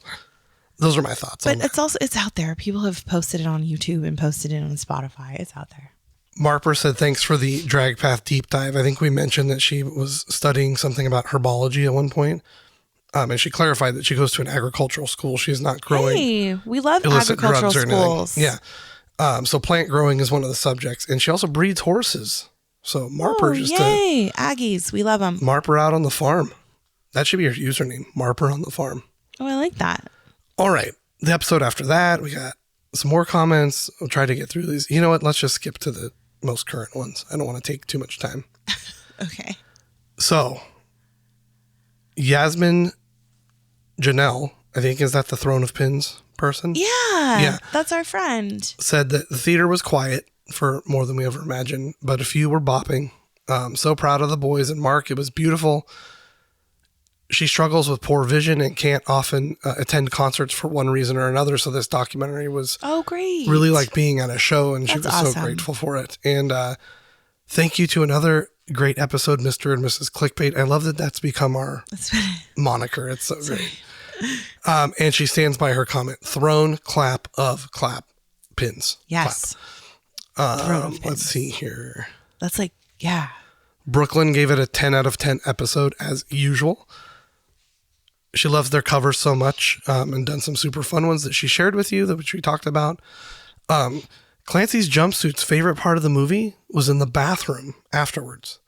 those are my thoughts. But it's out there. People have posted it on YouTube and posted it on Spotify. It's out there. Marper said, thanks for the drag path deep dive. I think we mentioned that she was studying something about herbology at one point. And she clarified that she goes to an agricultural school. She's not growing. Hey, we love illicit agricultural drugs or anything. schools. Yeah. So plant growing is one of the subjects. And she also breeds horses. So Marper Aggies. We love them. Marper out on the farm. That should be your username. Marper on the farm. Oh, I like that. All right. The episode after that, we got some more comments. We'll try to get through these. You know what? Let's just skip to the most current ones. I don't want to take too much time. Okay. So, Yasmin Janelle, I think, is that the Throne of Pins person? Yeah. That's our friend. Said that the theater was quiet for more than we ever imagined, but a few were bopping. So proud of the boys and Mark. It was beautiful. She struggles with poor vision and can't often attend concerts for one reason or another. So this documentary was great. Really like being at a show, and she was awesome. so grateful for it. And thank you to another great episode, Mr. and Mrs. Clique Bait. I love that that's become our moniker. It's so great. And she stands by her comment, throne clap of clap pins. Yes. Clap. Throne of pins. Let's see here. That's like, yeah. Brooklyn gave it a 10 out of 10 episode as usual. She loves their covers so much, and done some super fun ones that she shared with you, which we talked about. Clancy's jumpsuit's favorite part of the movie was in the bathroom afterwards,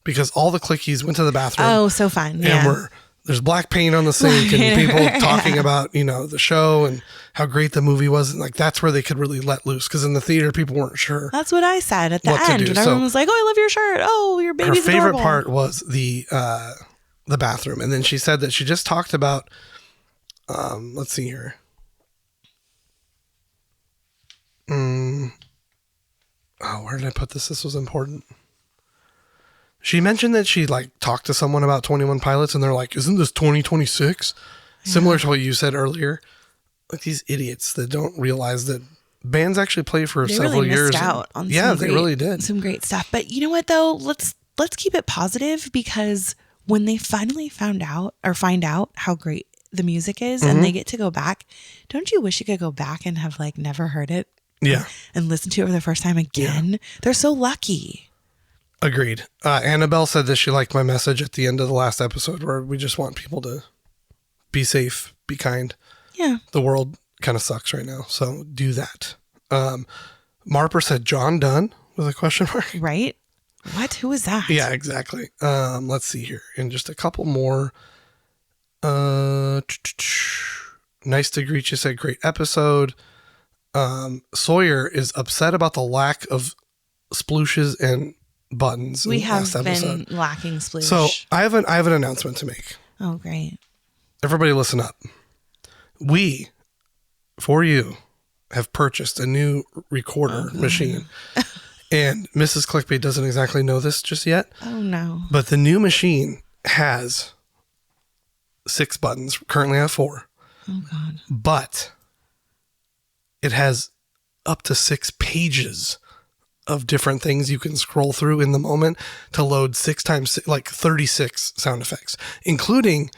because all the clickies went to the bathroom. Oh, so fun. And there's black paint on the sink and people talking about, the show and how great the movie was. And like, that's where they could really let loose. Cause in the theater, people weren't sure. That's what I said at the end. And everyone was like, oh, I love your shirt. Oh, your baby's adorable. Her favorite adorable. part was the bathroom. And then she said that she just talked about, let's see here. Where did I put this? This was important. She mentioned that she talked to someone about 21 Pilots and they're like, isn't this 2026? Yeah. Similar to what you said earlier. Like these idiots that don't realize that bands actually play for several years. They out on they really did. Some great stuff. But you know what though? Let's keep it positive, because when they finally find out how great the music is, and they get to go back, don't you wish you could go back and have never heard it? Yeah. And listen to it for the first time again? Yeah. They're so lucky. Agreed. Annabelle said that she liked my message at the end of the last episode, where we just want people to be safe, be kind. Yeah. The world kind of sucks right now, so do that. Marper said John Dunn with a question mark. Right? What? Who is that? Yeah, exactly. Let's see here. And just a couple more. Nice to greet you. Said great episode. Sawyer is upset about the lack of splooshes and buttons. We have been lacking sploosh. So I have an announcement to make. Oh, great. Everybody listen up. We, for you, have purchased a new recorder machine. And Mrs. Clique Bait doesn't exactly know this just yet. Oh, no. But the new machine has 6 buttons. Currently I have 4. Oh, God. But it has up to 6 pages of different things you can scroll through in the moment to load 6 times, 36 sound effects, including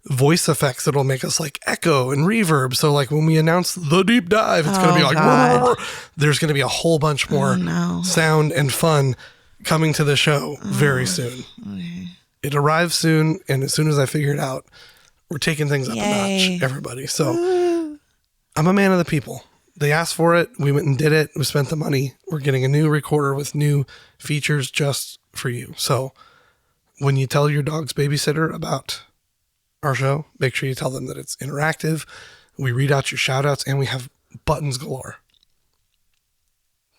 voice effects that'll make us echo and reverb. So when we announce the deep dive, it's going to be there's going to be a whole bunch more sound and fun coming to the show very soon. Okay. It arrives soon. And as soon as I figure it out, we're taking things up a notch, everybody. So I'm a man of the people. They asked for it. We went and did it. We spent the money. We're getting a new recorder with new features just for you. So when you tell your dog's babysitter about our show, make sure you tell them that it's interactive. We read out your shout outs and we have buttons galore.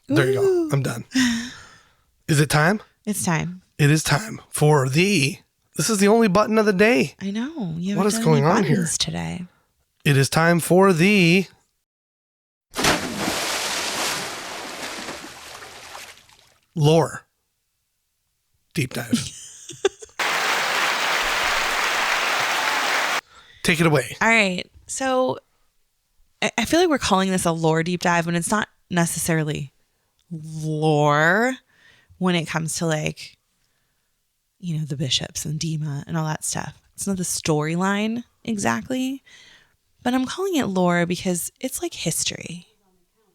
There you go. I'm done. Is it time? It's time. It is time for this is the only button of the day. I know. What is going on here today? It is time for the lore deep dive. Take it away. All right. So I feel like we're calling this a lore deep dive when it's not necessarily lore when it comes to like, you know, the bishops and Dima and all that stuff. It's not the storyline exactly, but I'm calling it lore because it's like history.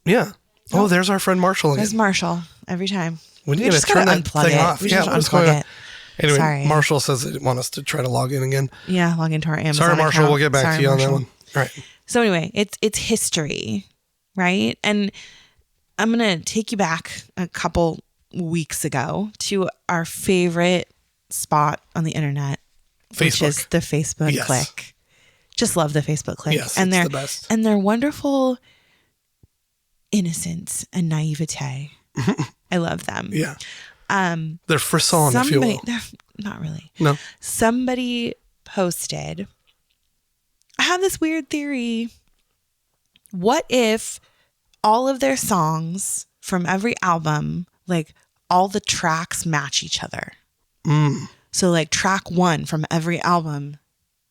Yeah. Oh, there's our friend Marshall again. There's Marshall every time. When are you going to turn that thing off? Yeah, what's going on? Anyway, Sorry. Marshall says they didn't want us to try to log in again. Yeah, log into our Amazon Sorry, Marshall. account. We'll get back to you on that one. All right. So anyway, it's history, right? And I'm going to take you back a couple weeks ago to our favorite spot on the internet, which is the Facebook Clique. Just love the Facebook Clique. Yes, and it's the best. And their wonderful innocence and naivete. I love them. Yeah. They're Frisson, if you will. They're not really. No. Somebody posted, I have this weird theory. What if all of their songs from every album, like all the tracks match each other? So like track 1 from every album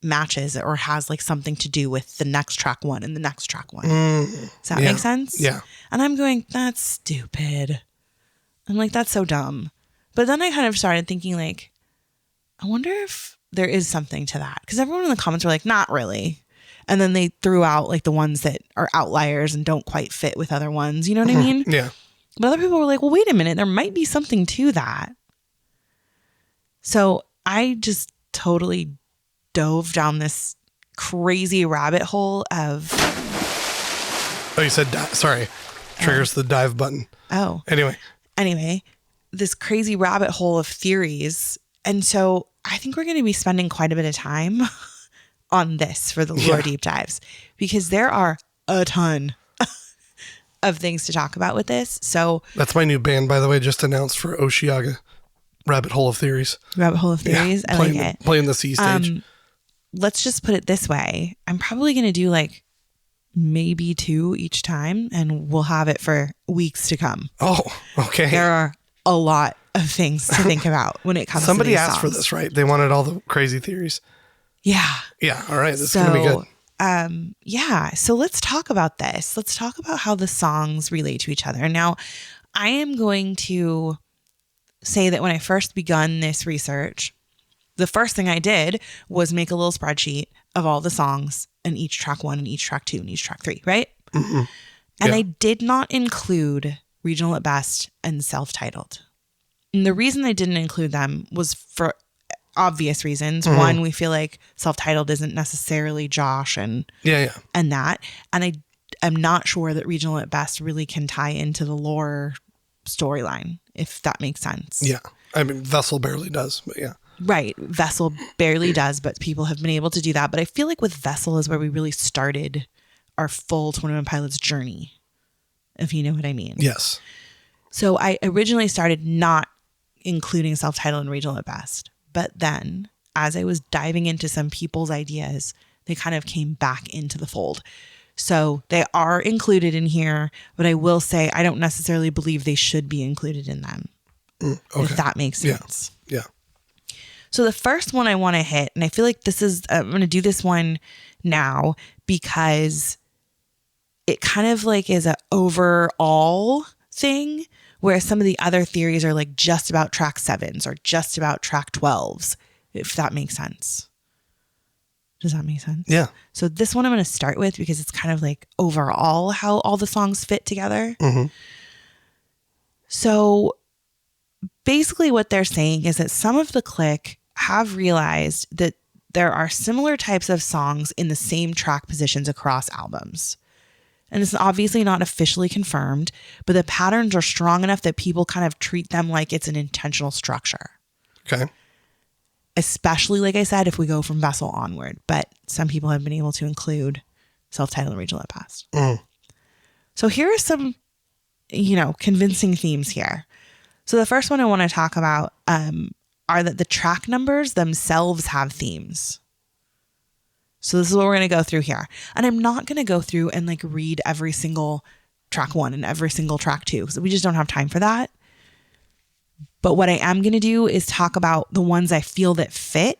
matches or has like something to do with the next track 1 and the next track 1. Does that make sense? Yeah. And I'm going, that's stupid. I'm like, that's so dumb. But then I kind of started thinking like, I wonder if there is something to that. Because everyone in the comments were like, not really. And then they threw out like the ones that are outliers and don't quite fit with other ones. You know what I mean? Yeah. But other people were like, well, wait a minute. There might be something to that. So I just totally dove down this crazy rabbit hole of... Oh, you said, sorry. Triggers the dive button. Oh. Anyway, this crazy rabbit hole of theories. And so I think we're going to be spending quite a bit of time on this for the lore deep dives because there are a ton of things to talk about with this. So that's my new band, by the way, just announced for Oshiaga. Rabbit Hole of Theories. Rabbit Hole of Theories. Yeah, I like it. Playing the C stage. Let's just put it this way. I'm probably going to do like maybe 2 each time and we'll have it for weeks to come. Oh, okay. There are a lot of things to think about when it comes Somebody to these asked songs. for this, right? They wanted all the crazy theories. Yeah. Yeah. All right. This is going to be good. Yeah. So let's talk about this. Let's talk about how the songs relate to each other. Now, I am going to say that when I first begun this research, the first thing I did was make a little spreadsheet of all the songs and each track 1 and each track 2 and each track 3, right? And I did not include Regional at Best and Self-Titled. And the reason I didn't include them was for obvious reasons. One, we feel like Self-Titled isn't necessarily Josh and that. And I am not sure that Regional at Best really can tie into the lore storyline, if that makes sense. Yeah. I mean, Vessel barely does, but yeah. Right. Vessel barely does, but people have been able to do that. But I feel like with Vessel is where we really started our full 21 Pilots journey, if you know what I mean. Yes. So I originally started not including Self-Titled and Regional at Best. But then as I was diving into some people's ideas, they kind of came back into the fold. So they are included in here, but I will say I don't necessarily believe they should be included in them. If that makes sense. Yeah. So the first one I want to hit, and I feel like this is, I'm going to do this one now because it kind of like is an overall thing, whereas some of the other theories are like just about track 7s or just about track 12s, if that makes sense. Does that make sense? Yeah. So this one I'm going to start with because it's kind of like overall how all the songs fit together. So basically what they're saying is that some of the clique have realized that there are similar types of songs in the same track positions across albums. And it's obviously not officially confirmed, but the patterns are strong enough that people kind of treat them like it's an intentional structure. Okay. Especially, like I said, if we go from Vessel onward. But some people have been able to include Self-Titled and Regional at Best. So here are some, convincing themes here. So the first one I want to talk about are that the track numbers themselves have themes. So this is what we're going to go through here. And I'm not going to go through and like read every single track 1 and every single track 2 because we just don't have time for that. But what I am going to do is talk about the ones I feel that fit,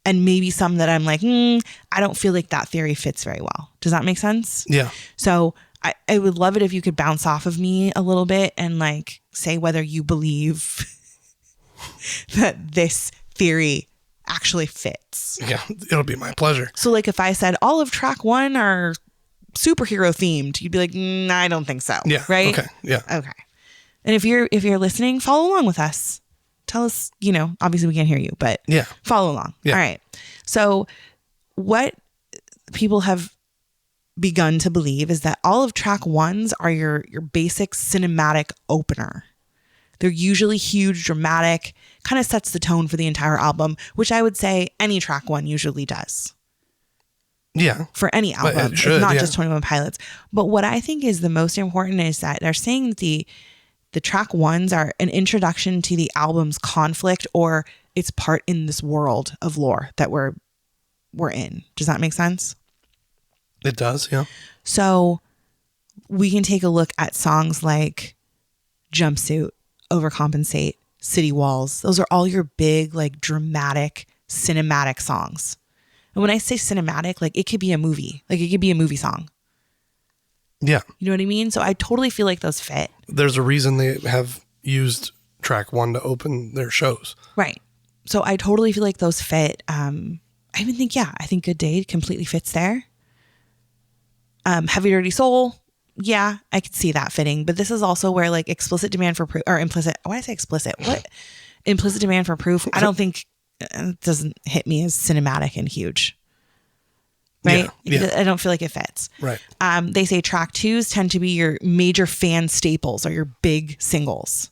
and maybe some that I'm like, I don't feel like that theory fits very well. Does that make sense? Yeah. So I would love it if you could bounce off of me a little bit and like say whether you believe that this theory actually fits. Yeah, it'll be my pleasure. So like if I said all of track 1 are superhero themed, you'd be like, I don't think so. Yeah. Right? Okay. Yeah. Okay. And if you're listening, follow along with us. Tell us, obviously we can't hear you, but Yeah. follow along. Yeah. All right. So what people have begun to believe is that all of track 1s are your basic cinematic opener. They're usually huge, dramatic, kind of sets the tone for the entire album, which I would say any track 1 usually does. Yeah. For any album, should, it's not yeah. just 21 Pilots. But what I think is the most important is that they're saying that the track 1s are an introduction to the album's conflict or its part in this world of lore that we're in. Does that make sense? It does, yeah. So we can take a look at songs like Jumpsuit, Overcompensate, City Walls. Those are all your big, like dramatic, cinematic songs. And when I say cinematic, like it could be a movie. Like it could be a movie song. Yeah. You know what I mean? So I totally feel like those fit. There's a reason they have used track 1 to open their shows. Right. So I totally feel like those fit. I even think, I think Good Day completely fits there. Heavy Dirty Soul. Yeah, I could see that fitting. But this is also where like explicit demand for proof or implicit. Why did I say explicit? What? Implicit demand for proof. I don't think it doesn't hit me as cinematic and huge. Right? Yeah. I don't feel like it fits. Right. They say track 2s tend to be your major fan staples or your big singles.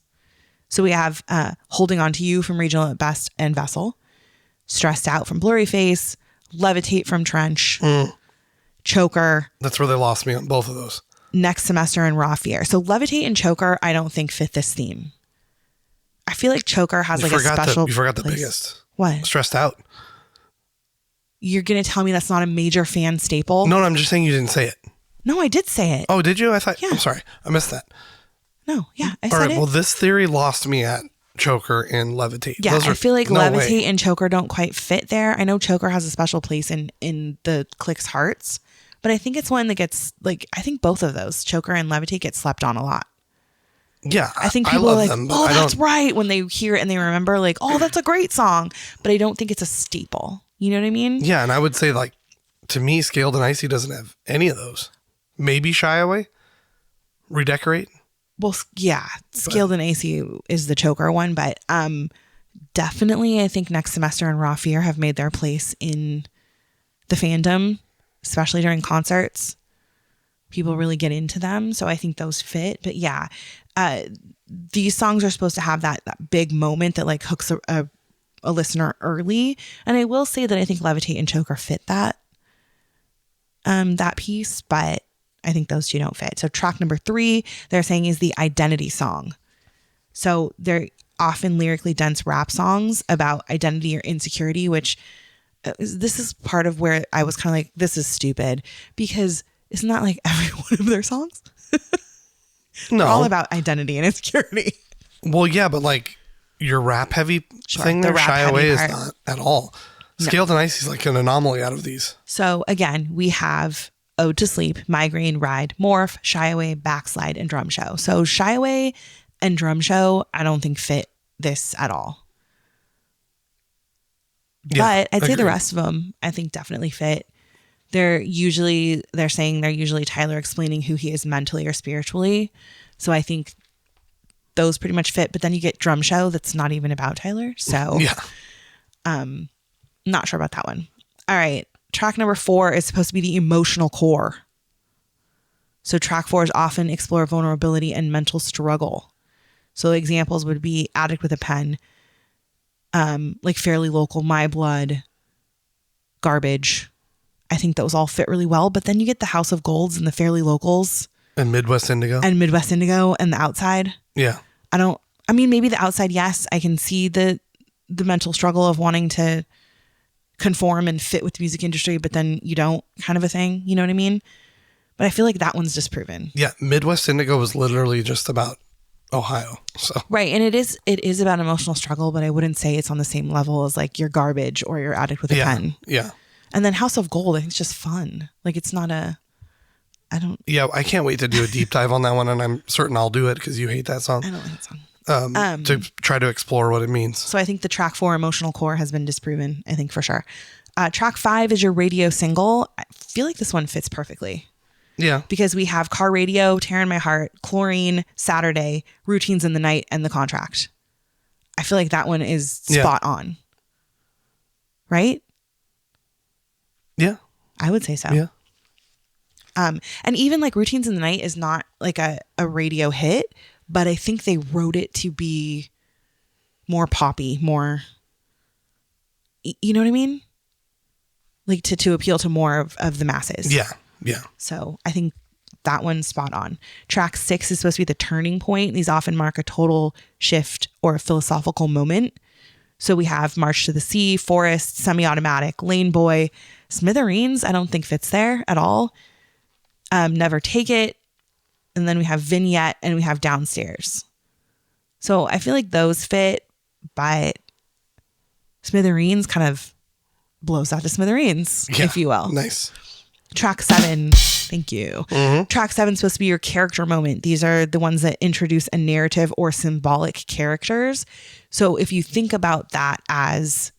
So we have Holding On To You from Regional at Best and Vessel, Stressed Out from Blurry Face, Levitate from Trench, Choker. That's where they lost me on both of those. Next Semester and Raw Fear. So Levitate and Choker, I don't think fit this theme. I feel like Choker has like a special You forgot the place. biggest. What? Stressed Out. You're going to tell me that's not a major fan staple? No, I'm just saying you didn't say it. No, I did say it. Oh, did you? I thought. Yeah. I'm sorry. I missed that. No, yeah, I All said right. it. Well, this theory lost me at Choker and Levitate. Yeah, I feel like no Levitate way. and Choker don't quite fit there. I know Choker has a special place in the Clique's hearts, but I think it's one that gets like, I think both of those, Choker and Levitate, get slept on a lot. Yeah. I think people love are like, them, but oh, I that's don't- right, when they hear it and they remember like, oh, that's a great song. But I don't think it's a staple. You know what I mean? Yeah, and I would say like, to me, Scaled and Icy doesn't have any of those. Maybe Shy Away, Redecorate. Well, yeah, Scaled and AC is the Choker one, but definitely I think Next Semester and Raw Fear have made their place in the fandom, especially during concerts. People really get into them, so I think those fit. But yeah, these songs are supposed to have that big moment that like hooks a listener early. And I will say that I think Levitate and Choker fit that piece, but I think those two don't fit. So track number 3, they're saying is the identity song. So they're often lyrically dense rap songs about identity or insecurity, which this is part of where I was kind of like, this is stupid, because it's not like every one of their songs. No. They're all about identity and insecurity. Well, yeah, but like your rap heavy thing the there, rap Shy heavy Away is part. not at all. Scaled and Icy is like an anomaly out of these. So again, we have Ode to Sleep, Migraine, Ride, Morph, Shy Away, Backslide, and Drum Show. So Shy Away and Drum Show, I don't think fit this at all. Yeah, But I'd say the agreed. rest of them, I think definitely fit. They're saying they're usually Tyler explaining who he is mentally or spiritually. So I think those pretty much fit. But then you get Drum Show that's not even about Tyler. So Yeah. not sure about that one. All right. Track number 4 is supposed to be the emotional core. So track 4 is often explore vulnerability and mental struggle. So examples would be Addict with a Pen, like Fairly Local, My Blood, Garbage. I think those all fit really well. But then you get the House of Golds and the Fairly Locals And Midwest Indigo. and Midwest Indigo and The Outside. Yeah. I mean, maybe The Outside, yes. I can see the mental struggle of wanting to conform and fit with the music industry, but then you don't, kind of a thing. You know what I mean? But I feel like that one's disproven. Yeah. Midwest Indigo was literally just about Ohio. So Right. And it is about emotional struggle, but I wouldn't say it's on the same level as like your garbage or your addict with a pen. Yeah. And then House of Gold, I think it's just fun. Like it's not Yeah, I can't wait to do a deep dive on that one, and I'm certain I'll do it because you hate that song. I don't like that song. To try to explore what it means. So I think the track 4, Emotional Core, has been disproven, I think for sure. Track 5 is your radio single. I feel like this one fits perfectly. Yeah. Because we have Car Radio, Tear in My Heart, Chlorine, Saturday, Routines in the Night, and The Contract. I feel like that one is spot on. Right? Yeah. I would say so. Yeah. And even like Routines in the Night is not like a radio hit, but I think they wrote it to be more poppy, more, you know what I mean? Like to appeal to more of the masses. Yeah. Yeah. So I think that one's spot on. Track 6 is supposed to be the turning point. These often mark a total shift or a philosophical moment. So we have March to the Sea, Forest, Semi-Automatic, Lane Boy, Smithereens. I don't think fits there at all. Never Take It. And then we have Vignette and we have Downstairs. So I feel like those fit, but Smithereens kind of blows out to smithereens, if you will. Nice. Track 7. Thank you. Mm-hmm. Track 7 is supposed to be your character moment. These are the ones that introduce a narrative or symbolic characters. So if you think about that as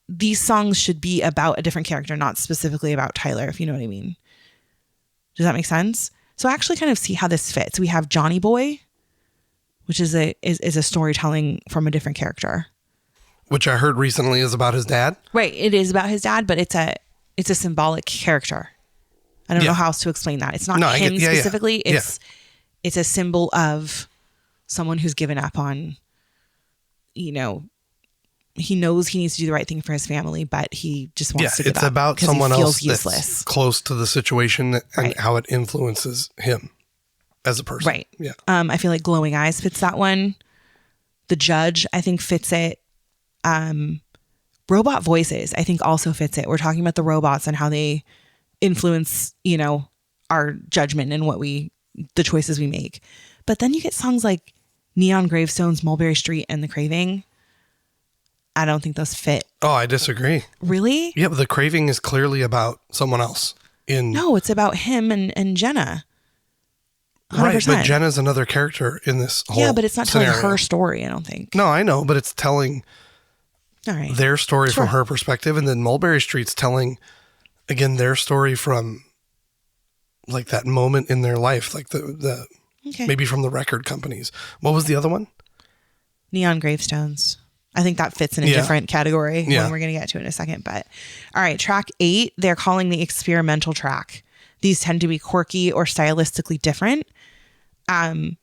these songs should be about a different character, not specifically about Tyler, if you know what I mean. Does that make sense? So I actually kind of see how this fits. We have Johnny Boy, which is a storytelling from a different character. Which I heard recently is about his dad. Right. It is about his dad, but it's a symbolic character. I don't know how else to explain that. It's not him specifically. Yeah. It's a symbol of someone who's given up on, he knows he needs to do the right thing for his family, but he just wants to give up. It's about someone else useless. That's close to the situation and how it influences him as a person. Right. Yeah. I feel like Glowing Eyes fits that one. The Judge, I think, fits it. Robot Voices, I think, also fits it. We're talking about the robots and how they influence, our judgment and the choices we make. But then you get songs like Neon Gravestones, Mulberry Street, and The Craving. I don't think those fit. Oh, I disagree. Really? Yeah, but The Craving is clearly about someone else. No, it's about him and Jenna. 100%. Right, but Jenna's another character in this whole Yeah, but it's not scenario. telling her story, I don't think. No, I know, but it's telling their story Sure. from her perspective, and then Mulberry Street's telling, again, their story from like that moment in their life, like the maybe from the record companies. What was the other one? Neon Gravestones. I think that fits in a different category when we're going to get to it in a second. But all right, track 8, they're calling the experimental track. These tend to be quirky or stylistically different.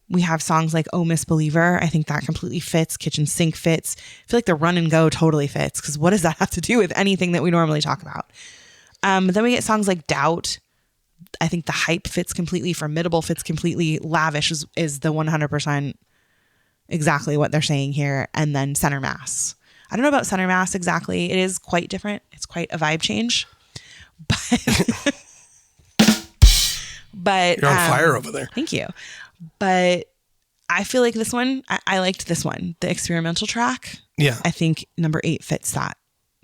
We have songs like Oh Misbeliever. I think that completely fits. Kitchen Sink fits. I feel like the Run and Go totally fits, because what does that have to do with anything that we normally talk about? But then we get songs like Doubt. I think the Hype fits completely. Formidable fits completely. Lavish is the 100% exactly what they're saying here. And then Center Mass. I don't know about Center Mass exactly. It is quite different. It's quite a vibe change. But you're on fire over there. Thank you. But I feel like this one, I liked this one, the experimental track. Yeah. I think number 8 fits that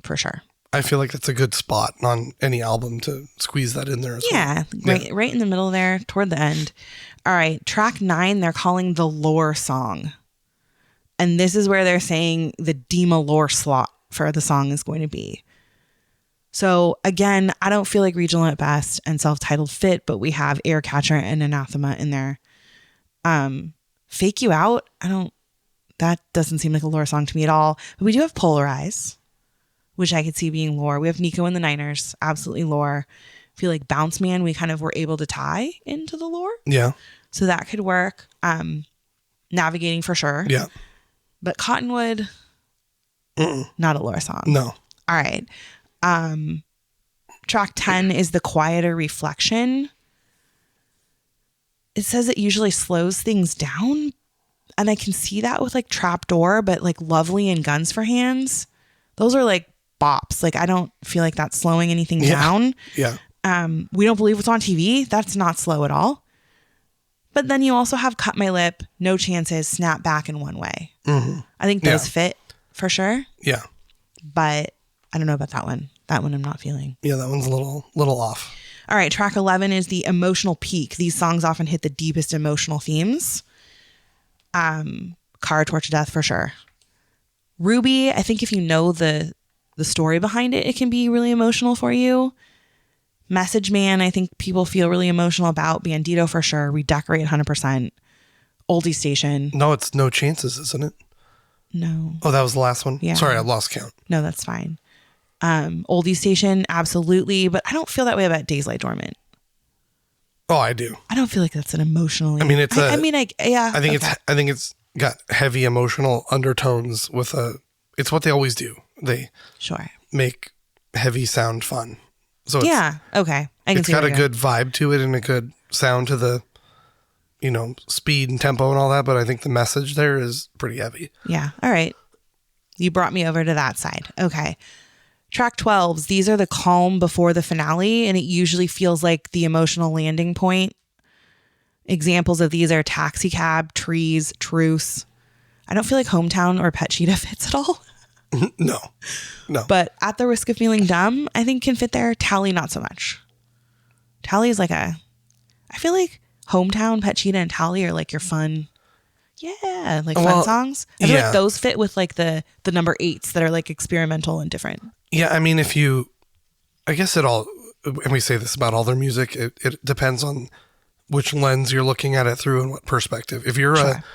for sure. I feel like that's a good spot on any album to squeeze that in there as well. Yeah, right in the middle there, toward the end. All right, track 9, they're calling the Lore song. And this is where they're saying the Dima Lore slot for the song is going to be. So again, I don't feel like Regional at Best and Self-Titled fit, but we have Aircatcher and Anathema in there. Fake You Out, that doesn't seem like a Lore song to me at all. But we do have Polarize, which I could see being Lore. We have Nico and the Niners, absolutely Lore. I feel like Bounce Man, we kind of were able to tie into the Lore. Yeah. So that could work. Navigating for sure. Yeah. But Cottonwood, not a Lore song. No. All right. Track 10 is The Quieter Reflection. It says it usually slows things down. And I can see that with like Trapdoor, but like Lovely and Guns for Hands, those are like bops. Like I don't feel like that's slowing anything down. Yeah. We Don't Believe What's on TV. That's not slow at all. But then you also have Cut My Lip, No Chances, Snap Back, and One Way. I think those fit for sure. Yeah. But I don't know about that one. That one I'm not feeling. Yeah, that one's a little off. All right, track 11 is the emotional peak. These songs often hit the deepest emotional themes. Car, Torture, Death for sure. Ruby, I think if you know the story behind it, it can be really emotional for you. Message Man, I think people feel really emotional about. Bandito for sure. Redecorate 100%. Oldie Station. No, it's No Chances, isn't it? No. Oh, that was the last one? Yeah. Sorry, I lost count. No, that's fine. Oldie Station, absolutely. But I don't feel that way about Days Lie Dormant. Oh, I do. I don't feel like that's an emotionally. I mean, it's I think it's got heavy emotional undertones with it's what they always do. They make heavy sound fun. So okay. It's got a good vibe to it and a good sound to the, speed and tempo and all that. But I think the message there is pretty heavy. Yeah. All right. You brought me over to that side. Okay. Track 12s. These are the calm before the finale, and it usually feels like the emotional landing point. Examples of these are Taxi Cab, Trees, Truce. I don't feel like Hometown or Pet Cheetah fits at all. No. But At the Risk of Feeling Dumb, I think can fit there. Tally, not so much. Tally is like I feel like Hometown, Pet Cheetah, and Tally are like your fun. Yeah, like fun songs. I feel like those fit with like the number 8s that are like experimental and different. Yeah, I mean, I guess it all, and we say this about all their music, it depends on which lens you're looking at it through and what perspective. If you're a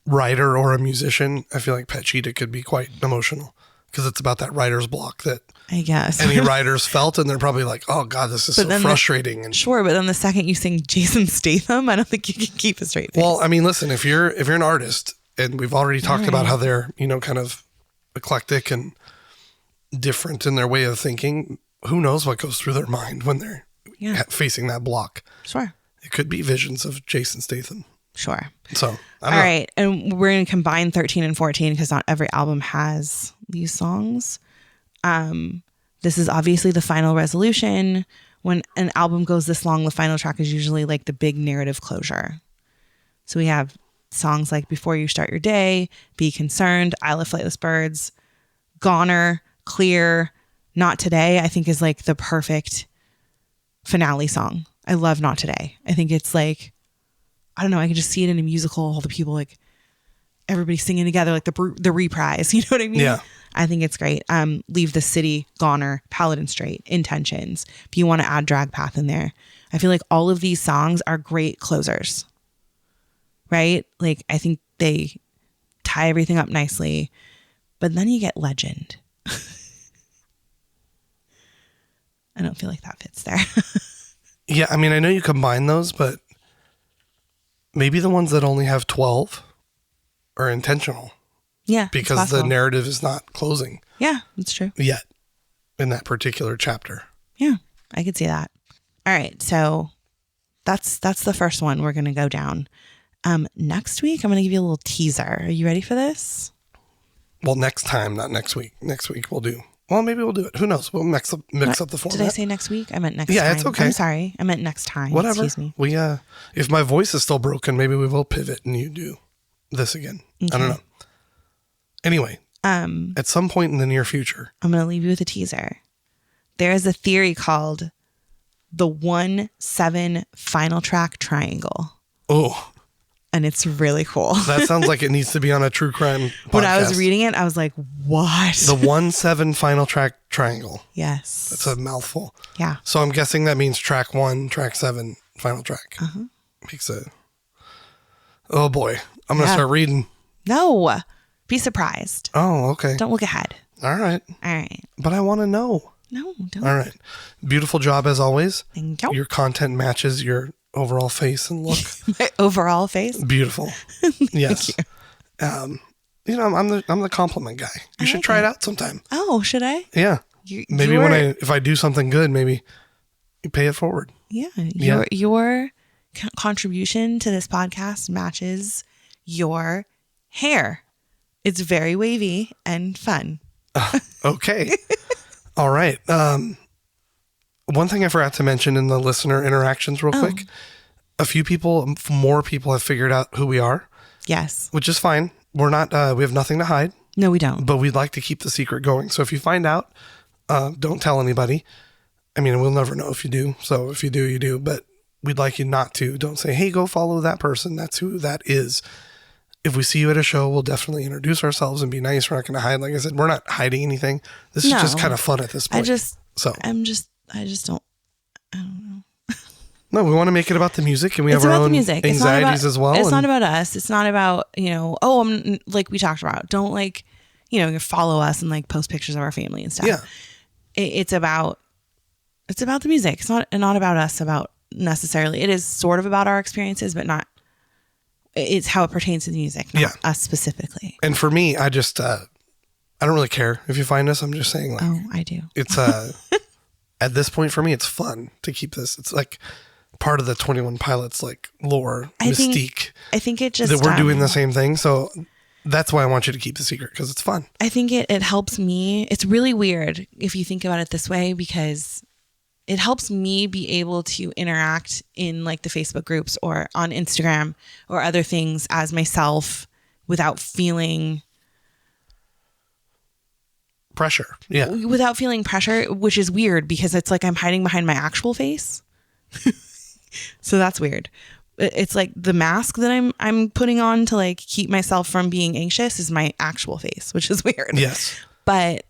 writer or a musician, I feel like Pet Cheetah could be quite emotional because it's about that writer's block that I guess any writers felt, and they're probably like, oh God, this is so frustrating. But then the second you sing Jason Statham, I don't think you can keep a straight face. Well, I mean, listen, if you're an artist, and we've already talked about how they're, kind of eclectic and different in their way of thinking, who knows what goes through their mind when they're facing that block. Sure. It could be visions of Jason Statham. Sure. So, all right. And we're going to combine 13 and 14 because not every album has these songs. This is obviously the final resolution. When an album goes this long, the final track is usually like the big narrative closure. So we have songs like Before You Start Your Day, Be Concerned, Isle of Flightless Birds, Goner, Clear, Not Today, I think is like the perfect finale song. I love Not Today. I think it's like, I don't know, I can just see it in a musical, all the people like everybody singing together, like the reprise, you know what I mean? Yeah. I think it's great. Leave the City, Goner, Paladin Straight, Intentions. If you want to add Drag Path in there. I feel like all of these songs are great closers, right? Like I think they tie everything up nicely, but then you get Legend. I don't feel like that fits there. Yeah, I mean, I know you combine those, but maybe the ones that only have 12 are intentional. Yeah. Because the narrative is not closing. Yeah, that's true. Yet in that particular chapter. Yeah, I could see that. All right, so that's the first one we're going to go down. Next week, I'm going to give you a little teaser. Are you ready for this? Well, next time, not next week. Next week we'll do. Well, maybe we'll do it. Who knows? We'll mix up the format. Did I say next week? I meant next time. Yeah, it's okay. I'm sorry. I meant next time. Whatever. Excuse me. We if my voice is still broken, maybe we will pivot and you do this again. Okay. I don't know. Anyway, at some point in the near future, I'm going to leave you with a teaser. There is a theory called the 1-7 final track triangle. Oh. And it's really cool. That sounds like it needs to be on a true crime podcast. When I was reading it, I was like, what? The 1-7 final track triangle. Yes. That's a mouthful. Yeah. So I'm guessing that means track 1, track 7, final track. Uh-huh. Makes it. Oh boy. I'm going to start reading. No. Be surprised. Oh, okay. Don't look ahead. All right. All right. But I want to know. No, don't. All right. Beautiful job as always. Thank you. Your content matches your overall face and look. My overall face? Beautiful. Yes. I'm the compliment guy. You should try it out sometime. Oh, should I? Yeah. Maybe if I do something good, maybe you pay it forward. Yeah. Your contribution to this podcast matches your hair. It's very wavy and fun. Okay. All right. One thing I forgot to mention in the listener interactions real quick. a few people, more people have figured out who we are. Yes. Which is fine. We're not, we have nothing to hide. No, we don't. But we'd like to keep the secret going. So if you find out, don't tell anybody. I mean, we'll never know if you do. So if you do, you do. But we'd like you not to. Don't say, hey, go follow that person. That's who that is. If we see you at a show, we'll definitely introduce ourselves and be nice. We're not going to hide. Like I said, we're not hiding anything. This is just kind of fun at this point. I just don't know. No, we want to make it about the music, and we have our own anxieties as well. It's not about us. It's not about, I'm like we talked about. Don't you follow us and like post pictures of our family and stuff. Yeah. It's about the music. It's not about us necessarily. It is sort of about our experiences, but not. It's how it pertains to the music, not us specifically. And for me, I just, I don't really care if you find us. I'm just saying, like, oh, I do. It's at this point for me, it's fun to keep this. It's like part of the 21 Pilots, like lore, mystique. I think it just that we're doing the same thing. So that's why I want you to keep the secret, because it's fun. I think it helps me. It's really weird if you think about it this way, because it helps me be able to interact in like the Facebook groups or on Instagram or other things as myself without feeling pressure. Yeah. Without feeling pressure, which is weird because it's like I'm hiding behind my actual face. So that's weird. It's like the mask that I'm putting on to like keep myself from being anxious is my actual face, which is weird. Yes. But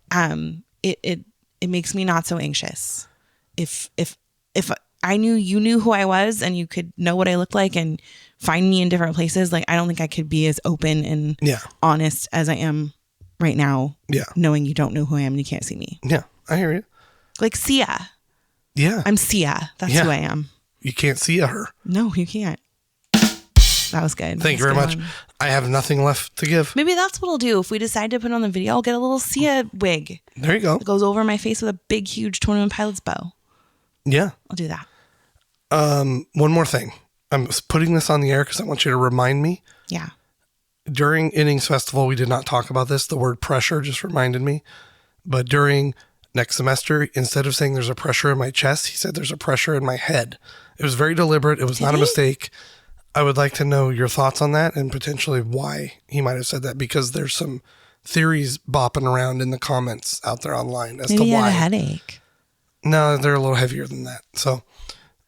it makes me not so anxious. If I knew you knew who I was and you could know what I looked like and find me in different places, like I don't think I could be as open and honest as I am right now. Yeah. Knowing you don't know who I am and you can't see me. Yeah, I hear you. Like Sia. Yeah. I'm Sia. That's who I am. You can't see her. No, you can't. That was good. Thank you very much. I have nothing left to give. Maybe that's what I'll do. If we decide to put on the video, I'll get a little Sia wig. There you go. It goes over my face with a big, huge 21 Pilots bow. Yeah. I'll do that. One more thing. I'm putting this on the air because I want you to remind me. Yeah. During Innings Festival, we did not talk about this. The word pressure just reminded me. But during next semester, instead of saying there's a pressure in my chest, he said there's a pressure in my head. It was very deliberate. It was not a mistake. I would like to know your thoughts on that and potentially why he might have said that, because there's some theories bopping around in the comments out there online as to why. Maybe he had a headache. No, they're a little heavier than that. So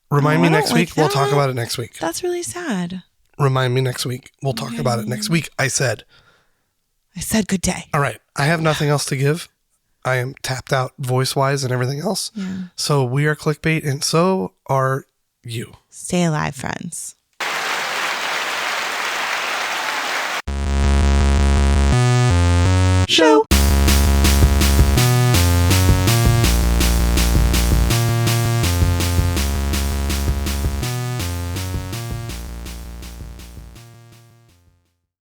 remind me next week. We'll talk about it next week. That's really sad. Remind me next week. We'll talk about it next week. I said good day. All right. I have nothing else to give. I am tapped out voice-wise and everything else. Yeah. So we are Clique Bait, and so are you. Stay alive, friends. Show.